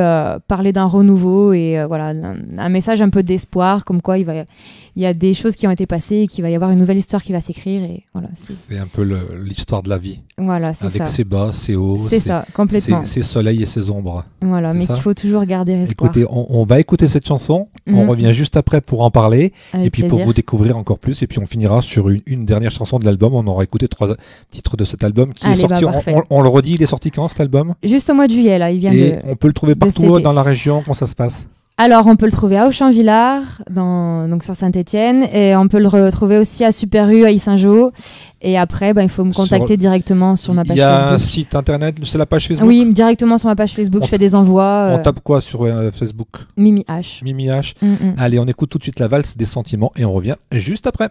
parler d'un renouveau et voilà, un message un peu d'espoir, comme quoi il y a des choses qui ont été passées et qu'il va y avoir une nouvelle histoire qui va s'écrire. Et voilà, c'est un peu l'histoire de la vie. Voilà, c'est ça. Avec ses bas, ses hauts. C'est ça, complètement. Ses soleils et ses ombres. Voilà, mais qu'il faut toujours garder espoir. Écoutez, on va écouter cette chanson. On revient juste après pour en parler. Avec et puis plaisir. pour vous découvrir encore plus. Et puis on finira sur une dernière chanson de l'album. On aura écouté 3 titres de cet album qui est sorti. On le redit, il est sorti quand cet album? Juste au mois de juillet, là. Il vient on peut le trouver partout dans la région. Comment ça se passe? Alors, on peut le trouver à Auchan-Villard, donc sur Saint-Étienne, et on peut le retrouver aussi à Super U, à Issingeau. Et après, il faut me contacter directement sur ma page Facebook. Il y a un site internet, c'est la page Facebook? Oui, directement sur ma page Facebook, je fais des envois. On tape quoi sur Facebook? Mimi H. Mimi H. Allez, on écoute tout de suite la valse des sentiments et on revient juste après.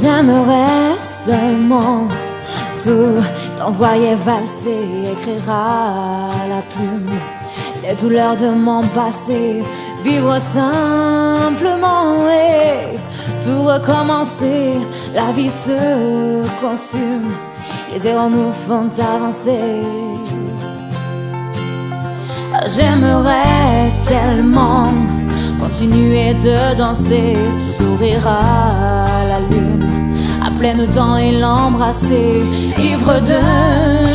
J'aimerais seulement tout t'envoyer valser, écrire à la plume les douleurs de mon passé, vivre simplement et tout recommencer. La vie se consume, les erreurs nous font avancer. J'aimerais tellement continuer de danser, sourire à la lune à pleines dents et l'embrasser. Ivre de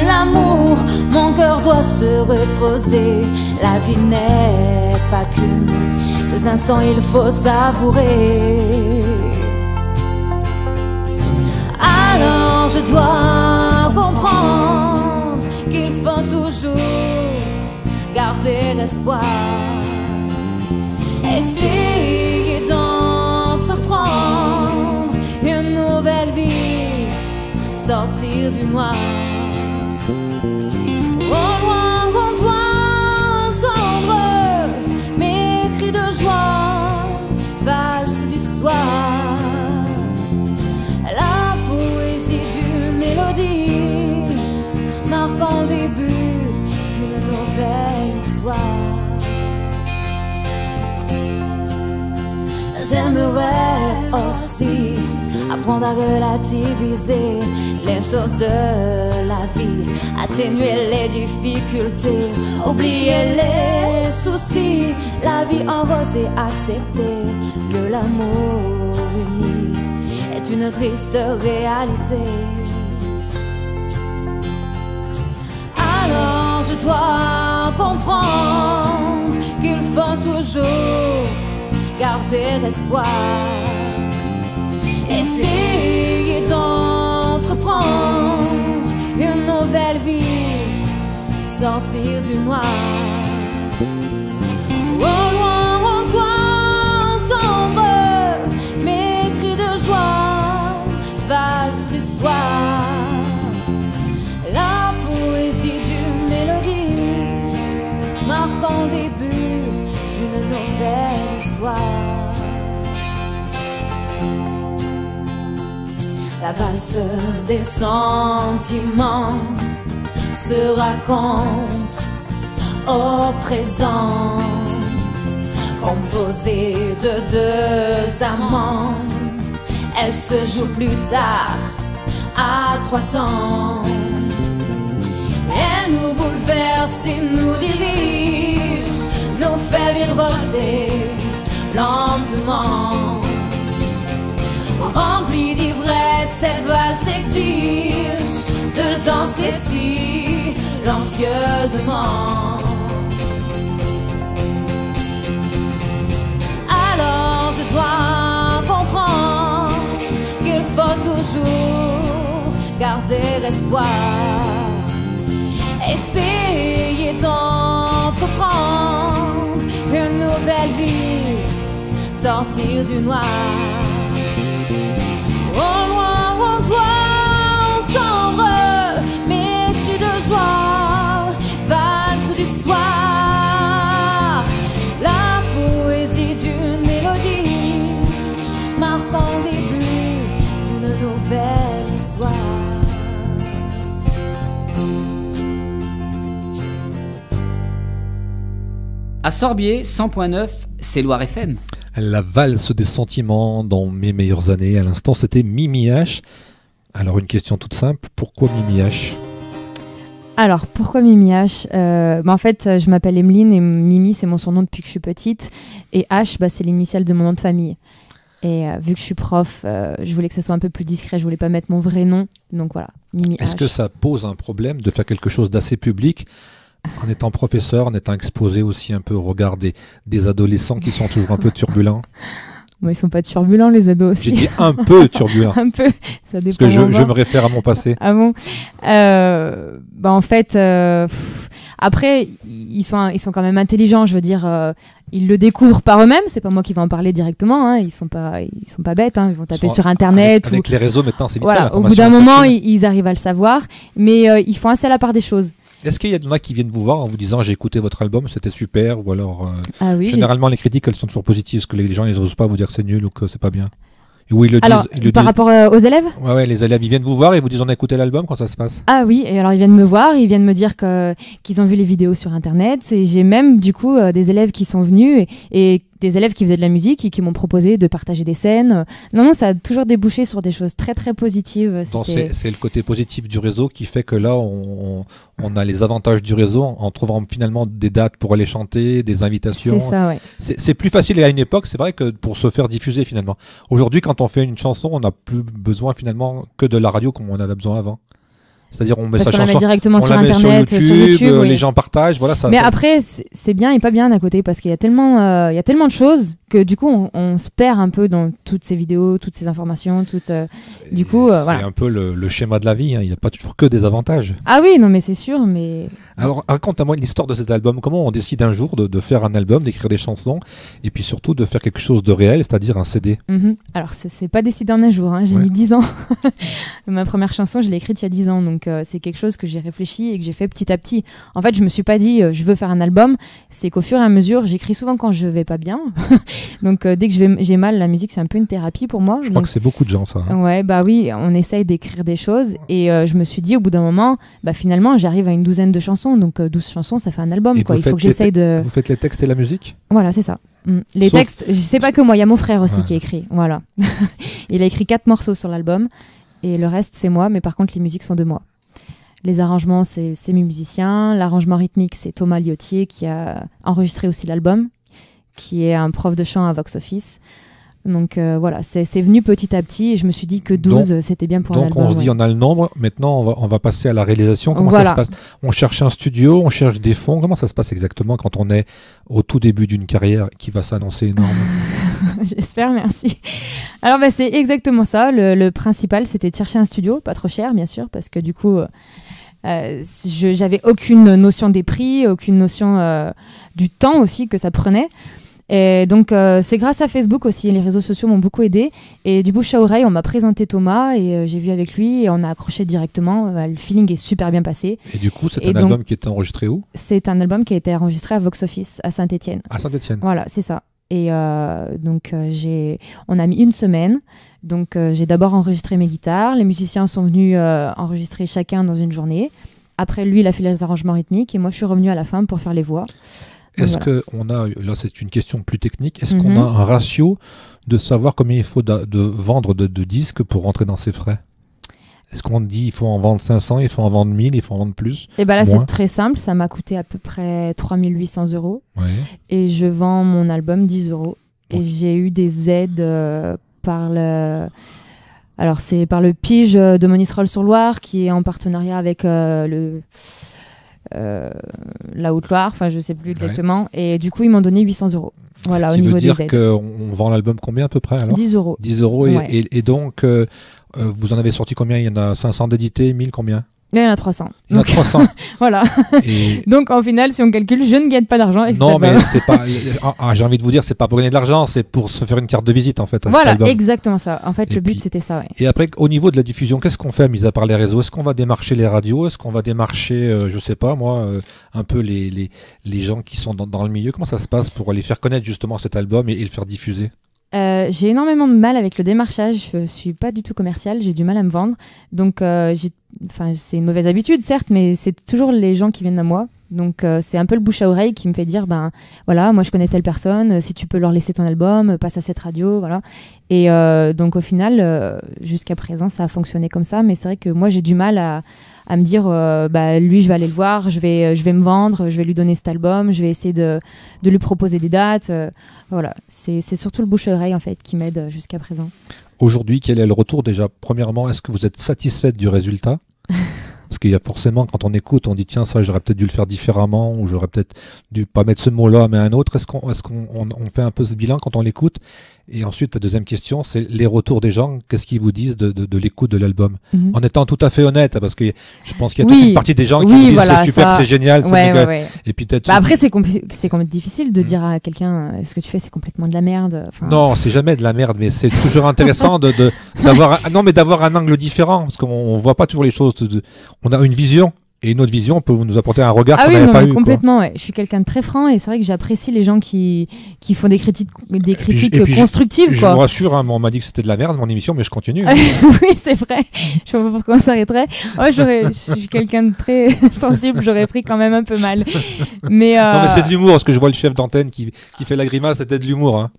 l'amour, mon cœur doit se reposer. La vie n'est pas qu'une, ces instants il faut savourer. Alors je dois comprendre qu'il faut toujours garder l'espoir, essayer d'entreprendre une nouvelle vie, sortir du noir. Au loin on doit entendre mes cris de joie, valse du soir, la poésie d'une mélodie marquant le début d'une nouvelle histoire. J'aimerais aussi apprendre à relativiser les choses de la vie, atténuer les difficultés, oublier les soucis, la vie en rose et accepter que l'amour uni est une triste réalité. Alors je dois comprendre qu'il faut toujours garder l'espoir, essayer d'entreprendre une nouvelle vie, sortir du noir. Au loin on doit entendre mes cris de joie, valse du soir, la poésie d'une mélodie marquant le début d'une nouvelle histoire. La valse des sentiments se raconte au présent, composée de deux amants. Elle se joue plus tard à 3 temps. Elle nous bouleverse et nous dirige, nous fait virevolter lentement. Remplie d'ivresse, cette valse exige de le danser silencieusement. Alors je dois comprendre qu'il faut toujours garder l'espoir, essayer d'entreprendre une nouvelle vie, sortir du noir. Au loin on doit entendre mes cris de joie, valse du soir, la poésie d'une mélodie marquant le début d'une nouvelle histoire. À Sorbier, 100.9, c'est Loire FM. La valse des sentiments dans mes meilleures années. À l'instant, c'était Mimi H. Alors, une question toute simple. Pourquoi Mimi H? Alors, pourquoi Mimi H? En fait, je m'appelle Emeline et Mimi, c'est mon surnom depuis que je suis petite. Et H, c'est l'initiale de mon nom de famille. Et vu que je suis prof, je voulais que ça soit un peu plus discret, je voulais pas mettre mon vrai nom. Donc voilà, Mimi H. Est-ce que ça pose un problème de faire quelque chose d'assez public en étant professeur, en étant exposé aussi un peu au regard des adolescents qui sont toujours un peu turbulents? Bon, ils sont pas turbulents, les ados aussi. J'ai dit un peu turbulents. Un peu, ça dépend. Parce que je me réfère à mon passé. Ah bon en fait, après, ils sont quand même intelligents, je veux dire, ils le découvrent par eux-mêmes, c'est pas moi qui vais en parler directement, hein. Ils sont pas bêtes, hein. Ils vont taper sur Internet. Avec les réseaux maintenant, c'est vite fait, voilà, au bout d'un moment, ils arrivent à le savoir, mais ils font assez la part des choses. Est-ce qu'il y en a qui viennent vous voir en vous disant j'ai écouté votre album, c'était super, ou alors ah oui, généralement les critiques elles sont toujours positives, parce que les gens ils n'osent pas vous dire que c'est nul ou que c'est pas bien. Oui, alors, par rapport aux élèves? Ouais, les élèves, ils viennent vous voir et vous disent on a écouté l'album, quand ça se passe? Ah oui, et alors ils viennent me voir, ils viennent me dire qu'ils ont vu les vidéos sur Internet. Et j'ai même du coup des élèves qui sont venus et des élèves qui faisaient de la musique et qui m'ont proposé de partager des scènes. Non, ça a toujours débouché sur des choses très très positives. Donc c'est le côté positif du réseau qui fait que là on a les avantages du réseau en trouvant finalement des dates pour aller chanter, des invitations. C'est ça, ouais. C'est plus facile à une époque, c'est vrai, que pour se faire diffuser finalement. Aujourd'hui, quand on fait une chanson, on n'a plus besoin finalement que de la radio comme on avait besoin avant. C'est-à-dire on met sa chanson, la met directement sur Internet, sur YouTube, oui. Les gens partagent, voilà. Mais après, c'est bien et pas bien à côté parce qu'il y a tellement de choses que du coup on se perd un peu dans toutes ces vidéos, toutes ces informations, du coup c'est voilà. un peu le schéma de la vie, hein. Il n'y a pas toujours que des avantages. Ah oui, non mais c'est sûr, mais... Alors raconte-moi l'histoire de cet album, comment on décide un jour de faire un album, d'écrire des chansons et puis surtout de faire quelque chose de réel, c'est-à-dire un CD. Alors c'est pas décidé en un jour, hein. J'ai mis 10 ans. Ma première chanson je l'ai écrite il y a 10 ans, donc c'est quelque chose que j'ai réfléchi et que j'ai fait petit à petit. En fait je me suis pas dit je veux faire un album, c'est qu'au fur et à mesure, j'écris souvent quand je vais pas bien. Donc dès que j'ai mal, la musique c'est un peu une thérapie pour moi. Je crois que c'est beaucoup de gens ça. Hein. Ouais, bah oui, on essaye d'écrire des choses et je me suis dit au bout d'un moment, finalement j'arrive à une douzaine de chansons, donc 12 chansons ça fait un album, quoi. Il faut que j'essaye de... Vous faites les textes et la musique? Voilà, c'est ça. Les textes, je sais pas que moi, il y a mon frère aussi qui écrit, voilà. Il a écrit 4 morceaux sur l'album et le reste c'est moi, mais par contre les musiques sont de moi. Les arrangements c'est mes musiciens, l'arrangement rythmique c'est Thomas Liotier qui a enregistré aussi l'album, qui est un prof de chant à Vox Office. Donc voilà, c'est venu petit à petit et je me suis dit que 12 c'était bien pour un album. Donc on se dit on a le nombre, maintenant on va passer à la réalisation. Comment ça se passe? On cherche un studio, on cherche des fonds. Comment ça se passe exactement quand on est au tout début d'une carrière qui va s'annoncer énorme? J'espère, merci. Alors c'est exactement ça. Le principal c'était de chercher un studio, pas trop cher bien sûr, parce que du coup j'avais aucune notion des prix, aucune notion du temps aussi que ça prenait. Et donc c'est grâce à Facebook aussi, les réseaux sociaux m'ont beaucoup aidé et du bouche à oreille on m'a présenté Thomas et j'ai vu avec lui et on a accroché directement, le feeling est super bien passé. Et du coup c'est un album qui était enregistré où? C'est un album qui a été enregistré à Vox Office à Saint-Étienne. À Saint-Étienne. Voilà, c'est ça. Et donc on a mis une semaine, donc j'ai d'abord enregistré mes guitares, les musiciens sont venus enregistrer chacun dans une journée, après lui il a fait les arrangements rythmiques et moi je suis revenue à la fin pour faire les voix. Est-ce qu'on a, là c'est une question plus technique, est-ce qu'on a un ratio de savoir combien il faut de vendre de disques pour rentrer dans ses frais? Est-ce qu'on dit il faut en vendre 500, il faut en vendre 1000, il faut en vendre plus? Et là c'est très simple, ça m'a coûté à peu près 3800 € et je vends mon album 10 €. Et j'ai eu des aides par le... Alors c'est par le Pige de Monistrol-sur-Loire qui est en partenariat avec la Haute-Loire, enfin je sais plus exactement, et du coup ils m'ont donné 800 €. Voilà, au niveau des aides. Ce qui veut dire qu'on vend l'album combien à peu près alors? 10 €. 10 € et donc vous en avez sorti combien? Il y en a 500 d'édités, 1000 combien? Il y en a 300. Il y en a 300. Voilà. Et... donc en final, si on calcule, je ne gagne pas d'argent avec non, mais c'est pas. J'ai envie de vous dire, c'est pas pour gagner de l'argent, c'est pour se faire une carte de visite en fait. Voilà, exactement ça. En fait, le but c'était ça. Ouais. Et après, au niveau de la diffusion, qu'est-ce qu'on fait, mis à part les réseaux? Est-ce qu'on va démarcher les radios? Est-ce qu'on va démarcher, je sais pas moi, un peu les gens qui sont dans le milieu? Comment ça se passe pour aller faire connaître justement cet album et le faire diffuser? J'ai énormément de mal avec le démarchage, je suis pas du tout commerciale, j'ai du mal à me vendre, donc c'est une mauvaise habitude certes, mais c'est toujours les gens qui viennent à moi Donc c'est un peu le bouche à oreille qui me fait dire ben voilà, moi je connais telle personne, si tu peux leur laisser ton album, passe à cette radio, voilà. Et donc au final, jusqu'à présent, ça a fonctionné comme ça, mais c'est vrai que moi j'ai du mal à me dire bah lui je vais aller le voir, je vais me vendre, je vais lui donner cet album, je vais essayer de lui proposer des dates, voilà. C'est surtout le bouche à oreille en fait qui m'aide jusqu'à présent. Aujourd'hui, quel est le retour déjà? Premièrement, est-ce que vous êtes satisfaite du résultat? Parce qu'il y a forcément, quand on écoute, on dit tiens, ça j'aurais peut-être dû le faire différemment, ou j'aurais peut-être dû pas mettre ce mot-là mais un autre. Est-ce qu'on fait un peu ce bilan quand on l'écoute? Et ensuite, la deuxième question, c'est les retours des gens. Qu'est-ce qu'ils vous disent de l'écoute de l'album? En étant tout à fait honnête, parce que je pense qu'il y a toute une partie des gens qui disent voilà, c'est super, c'est génial, ouais. Et puis peut-être. Bah après, c'est complètement difficile de dire à quelqu'un ce que tu fais, c'est complètement de la merde. Enfin... Non, c'est jamais de la merde, mais c'est toujours intéressant d'avoir un angle différent, parce qu'on voit pas toujours les choses. On a une vision. Et une autre vision peut nous apporter un regard qu'on n'avait pas eu. Complètement, ouais. Je suis quelqu'un de très franc et c'est vrai que j'apprécie les gens qui font des critiques constructives. Je vous rassure, hein, on m'a dit que c'était de la merde mon émission, mais je continue. Hein. Oui, c'est vrai. Je ne sais pas pourquoi on s'arrêterait. Ouais, je suis quelqu'un de très sensible, j'aurais pris quand même un peu mal. Mais non, mais c'est de l'humour, parce que je vois le chef d'antenne qui fait la grimace, c'était de l'humour. Hein.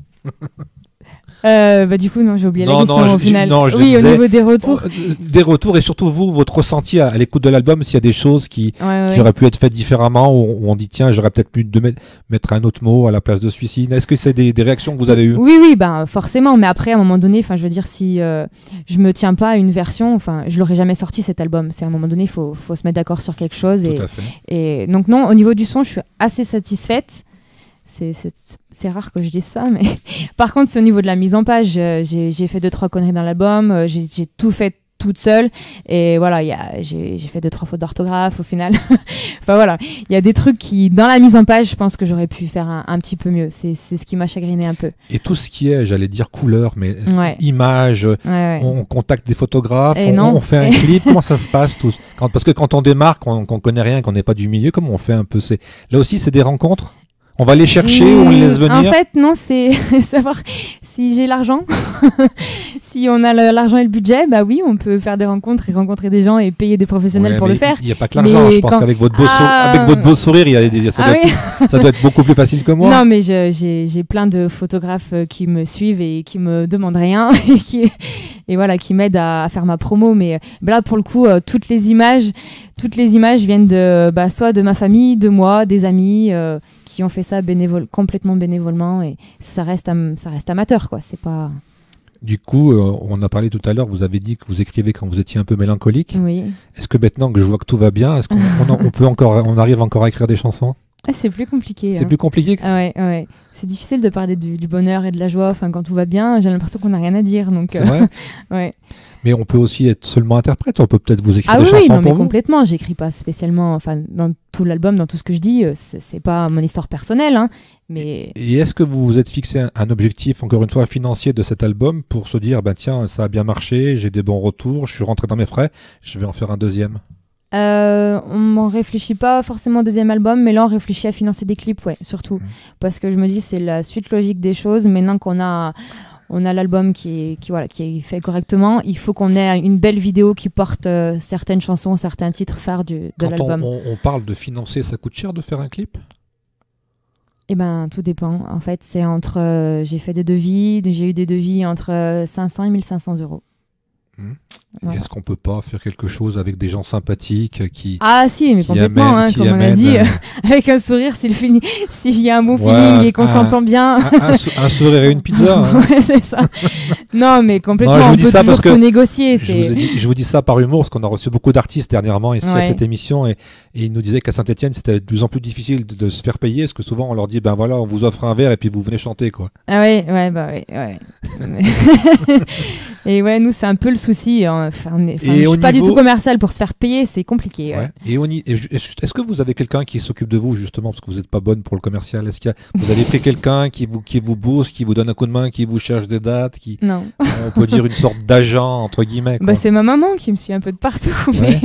Bah du coup non, j'ai oublié la question au final. Oui, au niveau des retours. Des retours et surtout vous, votre ressenti à l'écoute de l'album, s'il y a des choses qui auraient pu être faites différemment, où on dit tiens, j'aurais peut-être pu mettre un autre mot à la place de celui-ci. Est-ce que c'est des réactions que vous avez eues? Oui, ben forcément, mais après à un moment donné, enfin je veux dire, si je me tiens pas à une version, enfin je l'aurais jamais sorti cet album. C'est à un moment donné, il faut se mettre d'accord sur quelque chose. Tout à fait. Et donc non, au niveau du son, je suis assez satisfaite. C'est rare que je dise ça, mais par contre, c'est au niveau de la mise en page. J'ai fait 2-3 conneries dans l'album, j'ai tout fait toute seule, et voilà, j'ai fait 2-3 fautes d'orthographe au final. Enfin voilà, il y a des trucs qui, dans la mise en page, je pense que j'aurais pu faire un petit peu mieux. C'est ce qui m'a chagriné un peu. Et tout ce qui est, j'allais dire couleur, mais images, on contacte des photographes, on fait un clip, comment ça se passe tout parce que quand on démarre, qu'on connaît rien, qu'on n'est pas du milieu, comment on fait un peu? Là aussi, c'est des rencontres? On va les chercher ou on les laisse venir? En fait, non, c'est savoir si j'ai l'argent. Si on a l'argent et le budget, bah oui, on peut faire des rencontres et rencontrer des gens et payer des professionnels pour le faire. Il n'y a pas que l'argent, je pense qu'avec votre beau sourire, ça doit être beaucoup plus facile que moi. Non, mais j'ai plein de photographes qui me suivent et qui me demandent rien et voilà, qui m'aident à faire ma promo. Mais là, pour le coup, toutes les images viennent soit de ma famille, de moi, des amis qui ont fait ça complètement bénévolement, et ça reste amateur, quoi. C'est pas... Du coup, on a parlé tout à l'heure, vous avez dit que vous écrivez quand vous étiez un peu mélancolique. Oui. Est-ce que maintenant que je vois que tout va bien, est-ce qu'on arrive encore à écrire des chansons? C'est plus compliqué. C'est plus compliqué. Ouais. C'est difficile de parler du bonheur et de la joie. Enfin, quand tout va bien, j'ai l'impression qu'on n'a rien à dire. Donc, c'est vrai. Ouais. Mais on peut aussi être seulement interprète. On peut peut-être vous écrire des chansons non, pour mais vous. Complètement. J'écris pas spécialement. Enfin, dans tout l'album, dans tout ce que je dis, c'est pas mon histoire personnelle. Hein, mais... Et est-ce que vous vous êtes fixé un objectif, encore une fois, financier de cet album pour se dire, tiens, ça a bien marché, j'ai des bons retours, je suis rentré dans mes frais, je vais en faire un deuxième? On n'en réfléchit pas forcément au deuxième album, mais là on réfléchit à financer des clips, surtout. Parce que je me dis c'est la suite logique des choses. Maintenant qu'on a l'album qui est fait correctement, il faut qu'on ait une belle vidéo qui porte certaines chansons, certains titres phares de l'album. Quand on parle de financer, ça coûte cher de faire un clip? Eh ben, tout dépend. En fait, c'est entre... j'ai fait des devis, j'ai eu des devis entre 500 et 1500 euros. Voilà. Est-ce qu'on peut pas faire quelque chose avec des gens sympathiques qui... Ah si, mais complètement, comme on a dit, avec un sourire, s'il y a un bon feeling et qu'on s'entend bien. Un sourire et une pizza. Ouais, c'est ça. Non, mais complètement, on peut toujours tout négocier. Je vous dis ça par humour, parce qu'on a reçu beaucoup d'artistes dernièrement ici à cette émission, et ils nous disaient qu'à Saint-Etienne, c'était de plus en plus difficile de se faire payer, parce que souvent on leur dit, voilà, on vous offre un verre et puis vous venez chanter, quoi. Ah ouais. Et ouais, nous, c'est un peu le souci. Je suis pas du tout commercial pour se faire payer, c'est compliqué. Ouais. Et est-ce que vous avez quelqu'un qui s'occupe de vous, justement, parce que vous n'êtes pas bonne pour le commercial? Vous avez pris quelqu'un qui vous booste, qui vous donne un coup de main, qui vous cherche des dates, Non. On peut dire une sorte d'agent, entre guillemets, quoi. C'est ma maman qui me suit un peu de partout. Mais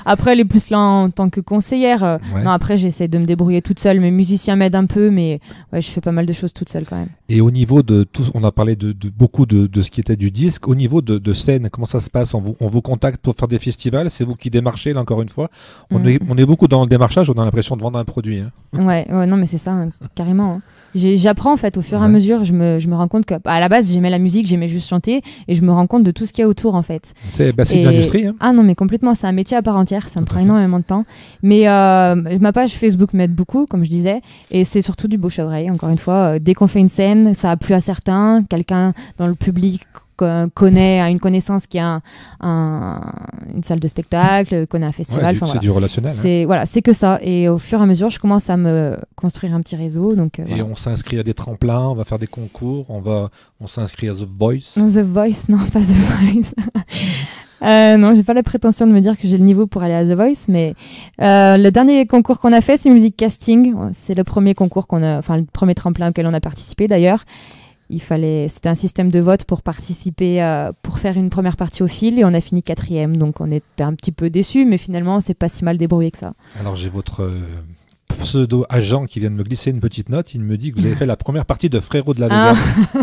après, elle est plus là en tant que conseillère. Non, après, j'essaie de me débrouiller toute seule. Mes musiciens m'aident un peu, mais je fais pas mal de choses toute seule quand même. Et au niveau de tout, on a parlé de beaucoup de ce qui était du disque. Au niveau de scène, comment ça se passe? On vous contacte pour faire des festivals? C'est vous qui démarchez, là, encore une fois? On est beaucoup dans le démarchage, on a l'impression de vendre un produit. Hein. Ouais, non, mais c'est ça, hein, carrément. Hein. J'apprends, en fait, au fur et à mesure. Je me rends compte qu'à la base, j'aimais la musique, j'aimais juste chanter, et je me rends compte de tout ce qu'il y a autour, en fait. C'est une industrie. Hein. Ah non, mais complètement, c'est un métier à part entière, ça me prend énormément de temps. Mais ma page Facebook m'aide beaucoup, comme je disais, et c'est surtout du bouche à oreille, encore une fois. Dès qu'on fait une scène, ça a plu à certains, quelqu'un dans le public a une connaissance qui a une salle de spectacle, connaît un festival. C'est du relationnel. C'est que ça. Et au fur et à mesure, je commence à me construire un petit réseau. Donc, et on s'inscrit à des tremplins, on va faire des concours, on s'inscrit à The Voice. The Voice, non, pas The Voice. Non, j'ai pas la prétention de me dire que j'ai le niveau pour aller à The Voice, mais le dernier concours qu'on a fait, c'est Music Casting. C'est le premier concours le premier tremplin auquel on a participé d'ailleurs. C'était un système de vote pour participer, pour faire une première partie au fil, et on a fini 4e, donc on était un petit peu déçus, mais finalement c'est pas si mal débrouillé que ça. Alors j'ai votre pseudo-agent qui vient de me glisser une petite note, il me dit que vous avez fait la première partie de Frérot de la Vega.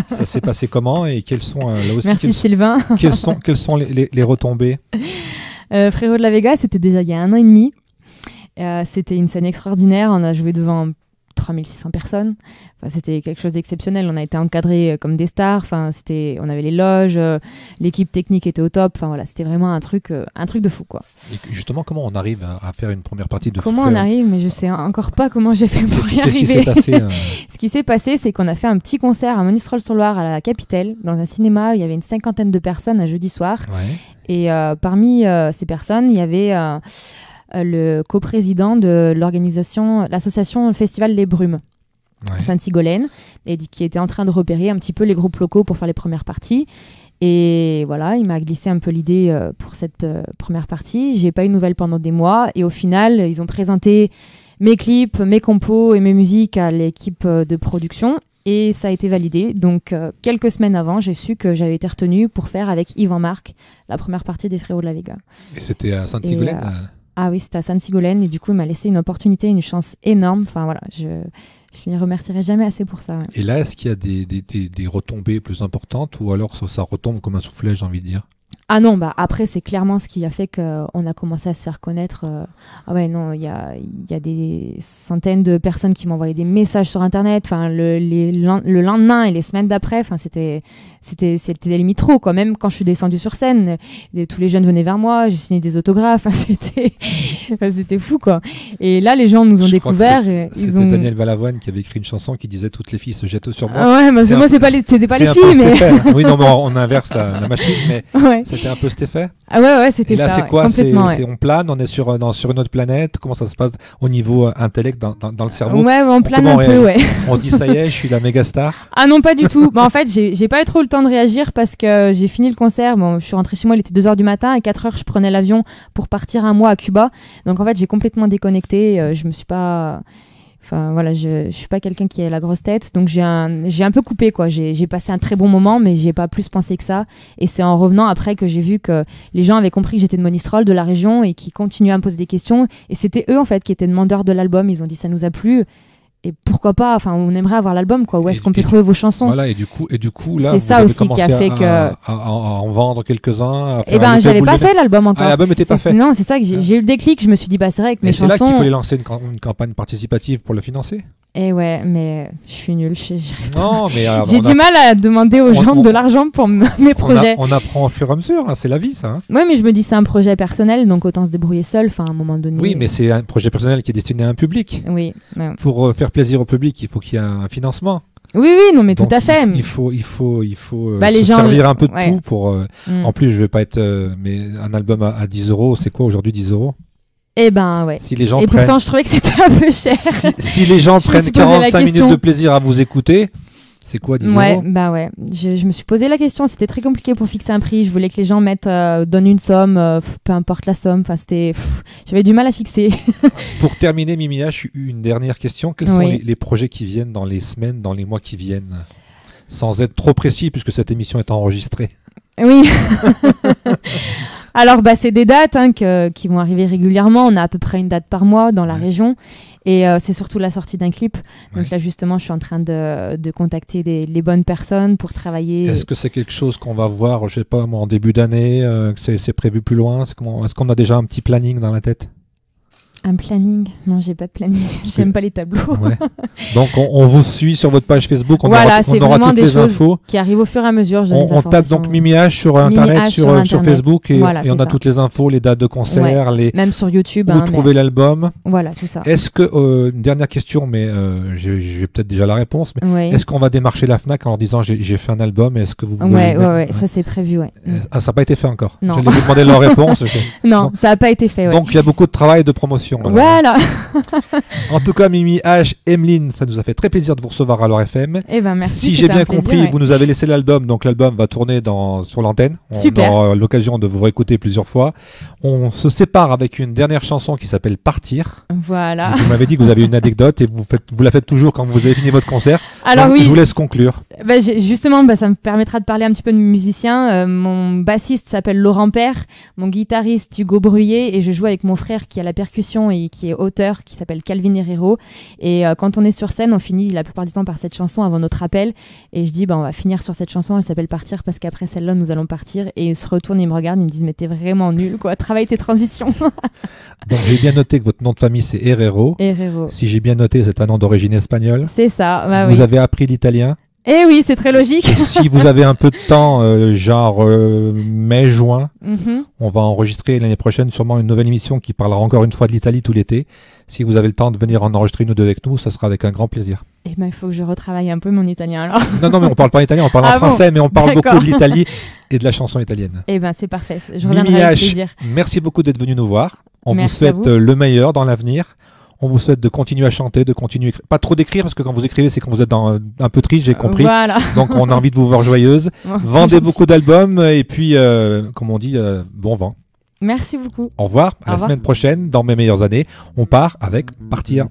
Ça s'est passé comment, et quelles sont là aussi Merci Sylvain. Quelles sont les retombées? Frérot de la Vega, c'était déjà il y a 1 an et demi. C'était une scène extraordinaire, on a joué devant 3600 personnes. Enfin, c'était quelque chose d'exceptionnel. On a été encadrés comme des stars. Enfin, on avait les loges, l'équipe technique était au top. Enfin, voilà, c'était vraiment un truc de fou, quoi. Et justement, comment on arrive à faire une première partie de Comment on arrive? Mais je sais encore pas comment j'ai fait pour y arriver. Ce qui s'est passé, c'est qu'on a fait un petit concert à Monistrol-sur-Loire, à la Capitale, dans un cinéma. Il y avait une 50aine de personnes un jeudi soir. Ouais. Et parmi ces personnes, il y avait le coprésident de l'association Festival Les Brumes, Sainte-Sigolène, et qui était en train de repérer un petit peu les groupes locaux pour faire les premières parties. Et voilà, il m'a glissé un peu l'idée pour cette première partie. J'ai pas eu de nouvelles pendant des mois, et au final, ils ont présenté mes clips, mes compos et mes musiques à l'équipe de production. Et ça a été validé. Donc, quelques semaines avant, j'ai su que j'avais été retenue pour faire avec Yvan Marc la première partie des Frérots de la Vega. Et c'était à Sainte-Sigolène Ah oui, c'était à Sainte-Sigolène, et du coup, il m'a laissé une opportunité, une chance énorme. Enfin voilà, je ne les remercierai jamais assez pour ça. Ouais. Et là, est-ce qu'il y a des retombées plus importantes, ou alors ça retombe comme un soufflet, j'ai envie de dire? Ah non, après, c'est clairement ce qui a fait qu'on a commencé à se faire connaître. Ah ouais, non, il y a des centaines de personnes qui m'envoyaient des messages sur Internet. Enfin, le lendemain et les semaines d'après, enfin, c'était limite trop, quoi. Même quand je suis descendue sur scène, tous les jeunes venaient vers moi, j'ai signé des autographes. C'était fou, quoi. Et là, les gens nous ont découvert. C'était Daniel Balavoine qui avait écrit une chanson qui disait « Toutes les filles se jettent sur moi ». Ah ouais, mais moi, c'était pas les filles, mais... Oui, non, mais on inverse la machine, mais ouais. C'était un peu cet effet. Ah ouais, c'était ça. Et là, c'est quoi? On plane, on est sur une autre planète. Comment ça se passe au niveau intellect, dans le cerveau? Ouais, on plane un peu, ouais. On dit ça y est, je suis la méga star. Ah non, pas du tout. En fait, j'ai pas eu trop le temps de réagir parce que j'ai fini le concert. Bon, je suis rentrée chez moi, il était 2h du matin. À 4h, je prenais l'avion pour partir 1 mois à Cuba. Donc en fait, j'ai complètement déconnecté. Je me suis pas... Enfin voilà, je suis pas quelqu'un qui a la grosse tête, donc j'ai un peu coupé, quoi. J'ai passé un très bon moment, mais j'ai pas plus pensé que ça. Et c'est en revenant après que j'ai vu que les gens avaient compris que j'étais de Monistrol, de la région, et qui continuaient à me poser des questions. Et c'était eux en fait qui étaient demandeurs de l'album. Ils ont dit ça nous a plu. Et pourquoi pas, enfin, on aimerait avoir l'album, quoi. Où est-ce qu'on peut trouver vos chansons? Voilà, et du coup, là, c'est ça aussi qui a fait à en vendre quelques-uns. Eh ben, j'avais pas fait l'album encore. L'album n'était pas fait. Non, c'est ça que j'ai eu le déclic. Je me suis dit, c'est vrai que mes chansons. C'est là qu'il fallait lancer une campagne participative pour le financer. Eh ouais, mais je suis nulle. Non, mais j'ai du mal à demander aux gens de l'argent pour mes projets. On apprend au fur et à mesure, hein, c'est la vie, ça. Hein. Ouais, mais je me dis, c'est un projet personnel, donc autant se débrouiller seul, enfin, à un moment donné. Oui, mais c'est un projet personnel qui est destiné à un public. Oui. Ouais. Pour faire plaisir au public, il faut qu'il y ait un financement. Oui, non, mais donc, tout à fait. Il faut se servir un peu de tout pour. En plus, je vais pas être. Mais un album à 10 €, c'est quoi aujourd'hui 10 €? Eh ben ouais. Si les gens pourtant, je trouvais que c'était un peu cher. Si les gens prennent 45 minutes de plaisir à vous écouter, c'est quoi 10 €? Ouais. Je me suis posé la question. C'était très compliqué pour fixer un prix. Je voulais que les gens donnent une somme, peu importe la somme. Enfin, j'avais du mal à fixer. Pour terminer, Mimia, une dernière question. Quels sont les projets qui viennent dans les semaines, dans les mois qui viennent? Sans être trop précis, puisque cette émission est enregistrée. Oui. Alors, c'est des dates qui vont arriver régulièrement. On a à peu près une date par mois dans la région. Et c'est surtout la sortie d'un clip. Donc là, justement, je suis en train de contacter les bonnes personnes pour travailler. Est-ce que c'est quelque chose qu'on va voir, je sais pas, en début d'année, que c'est prévu plus loin? Est-ce qu'on a déjà un petit planning dans la tête? Un planning? Non, j'ai pas de planning. J'aime pas les tableaux. Ouais. Donc, on vous suit sur votre page Facebook. On voilà, aura toutes les infos qui arrivent au fur et à mesure. On tape donc Mimi H sur Internet, sur Facebook, et on a toutes les infos, les dates de concert, même sur YouTube. Où trouver l'album. Voilà, c'est ça. Est-ce que, une dernière question, mais j'ai peut-être déjà la réponse, mais est-ce qu'on va démarcher la FNAC en leur disant j'ai fait un album, est-ce que vous voulez Ouais, ça c'est prévu, Ah, ça n'a pas été fait encore. Non. J'allais vous demander leur réponse. Non, ça n'a pas été fait. Donc il y a beaucoup de travail de promotion. Voilà. En tout cas, Mimi H, Emeline, ça nous a fait très plaisir de vous recevoir à l'heure FM. Eh ben merci. Si j'ai bien compris, vous nous avez laissé l'album, donc l'album va tourner sur l'antenne. Super. On aura l'occasion de vous réécouter plusieurs fois. On se sépare avec une dernière chanson qui s'appelle Partir. Voilà. Et vous m'avez dit que vous avez une anecdote et vous la faites toujours quand vous avez fini votre concert. Alors donc, oui. Je vous laisse conclure. Justement, ça me permettra de parler un petit peu de musicien. Mon bassiste s'appelle Laurent Père, mon guitariste Hugo Bruyé, et je joue avec mon frère qui a la percussion et qui est auteur, qui s'appelle Calvin Herrero. Et quand on est sur scène, on finit la plupart du temps par cette chanson avant notre appel. Et je dis, on va finir sur cette chanson, elle s'appelle Partir, parce qu'après celle-là, nous allons partir. Et ils se retournent, ils me regardent, ils me disent, mais t'es vraiment nul, quoi. Travaille tes transitions. Donc j'ai bien noté que votre nom de famille, c'est Herrero. Herrero. Si j'ai bien noté, c'est un nom d'origine espagnole. C'est ça, Vous avez appris l'italien? Eh oui, c'est très logique. Si vous avez un peu de temps, genre mai-juin, on va enregistrer l'année prochaine sûrement une nouvelle émission qui parlera encore une fois de l'Italie tout l'été. Si vous avez le temps de venir en enregistrer une ou deux avec nous, ça sera avec un grand plaisir. Eh ben, il faut que je retravaille un peu mon italien alors. Non, mais on parle pas italien, on parle en français, mais on parle beaucoup de l'Italie et de la chanson italienne. Eh ben, c'est parfait, je reviendrai avec plaisir. Merci beaucoup d'être venu nous voir. On Merci vous souhaite le meilleur dans l'avenir. On vous souhaite de continuer à chanter, de continuer, pas trop d'écrire, parce que quand vous écrivez, c'est quand vous êtes un peu triste, j'ai compris. Voilà. Donc on a envie de vous voir joyeuse. Vendez beaucoup d'albums et puis, comme on dit, bon vent. Merci beaucoup. Au revoir. À la semaine prochaine, dans Mes meilleures années, on part avec Partir.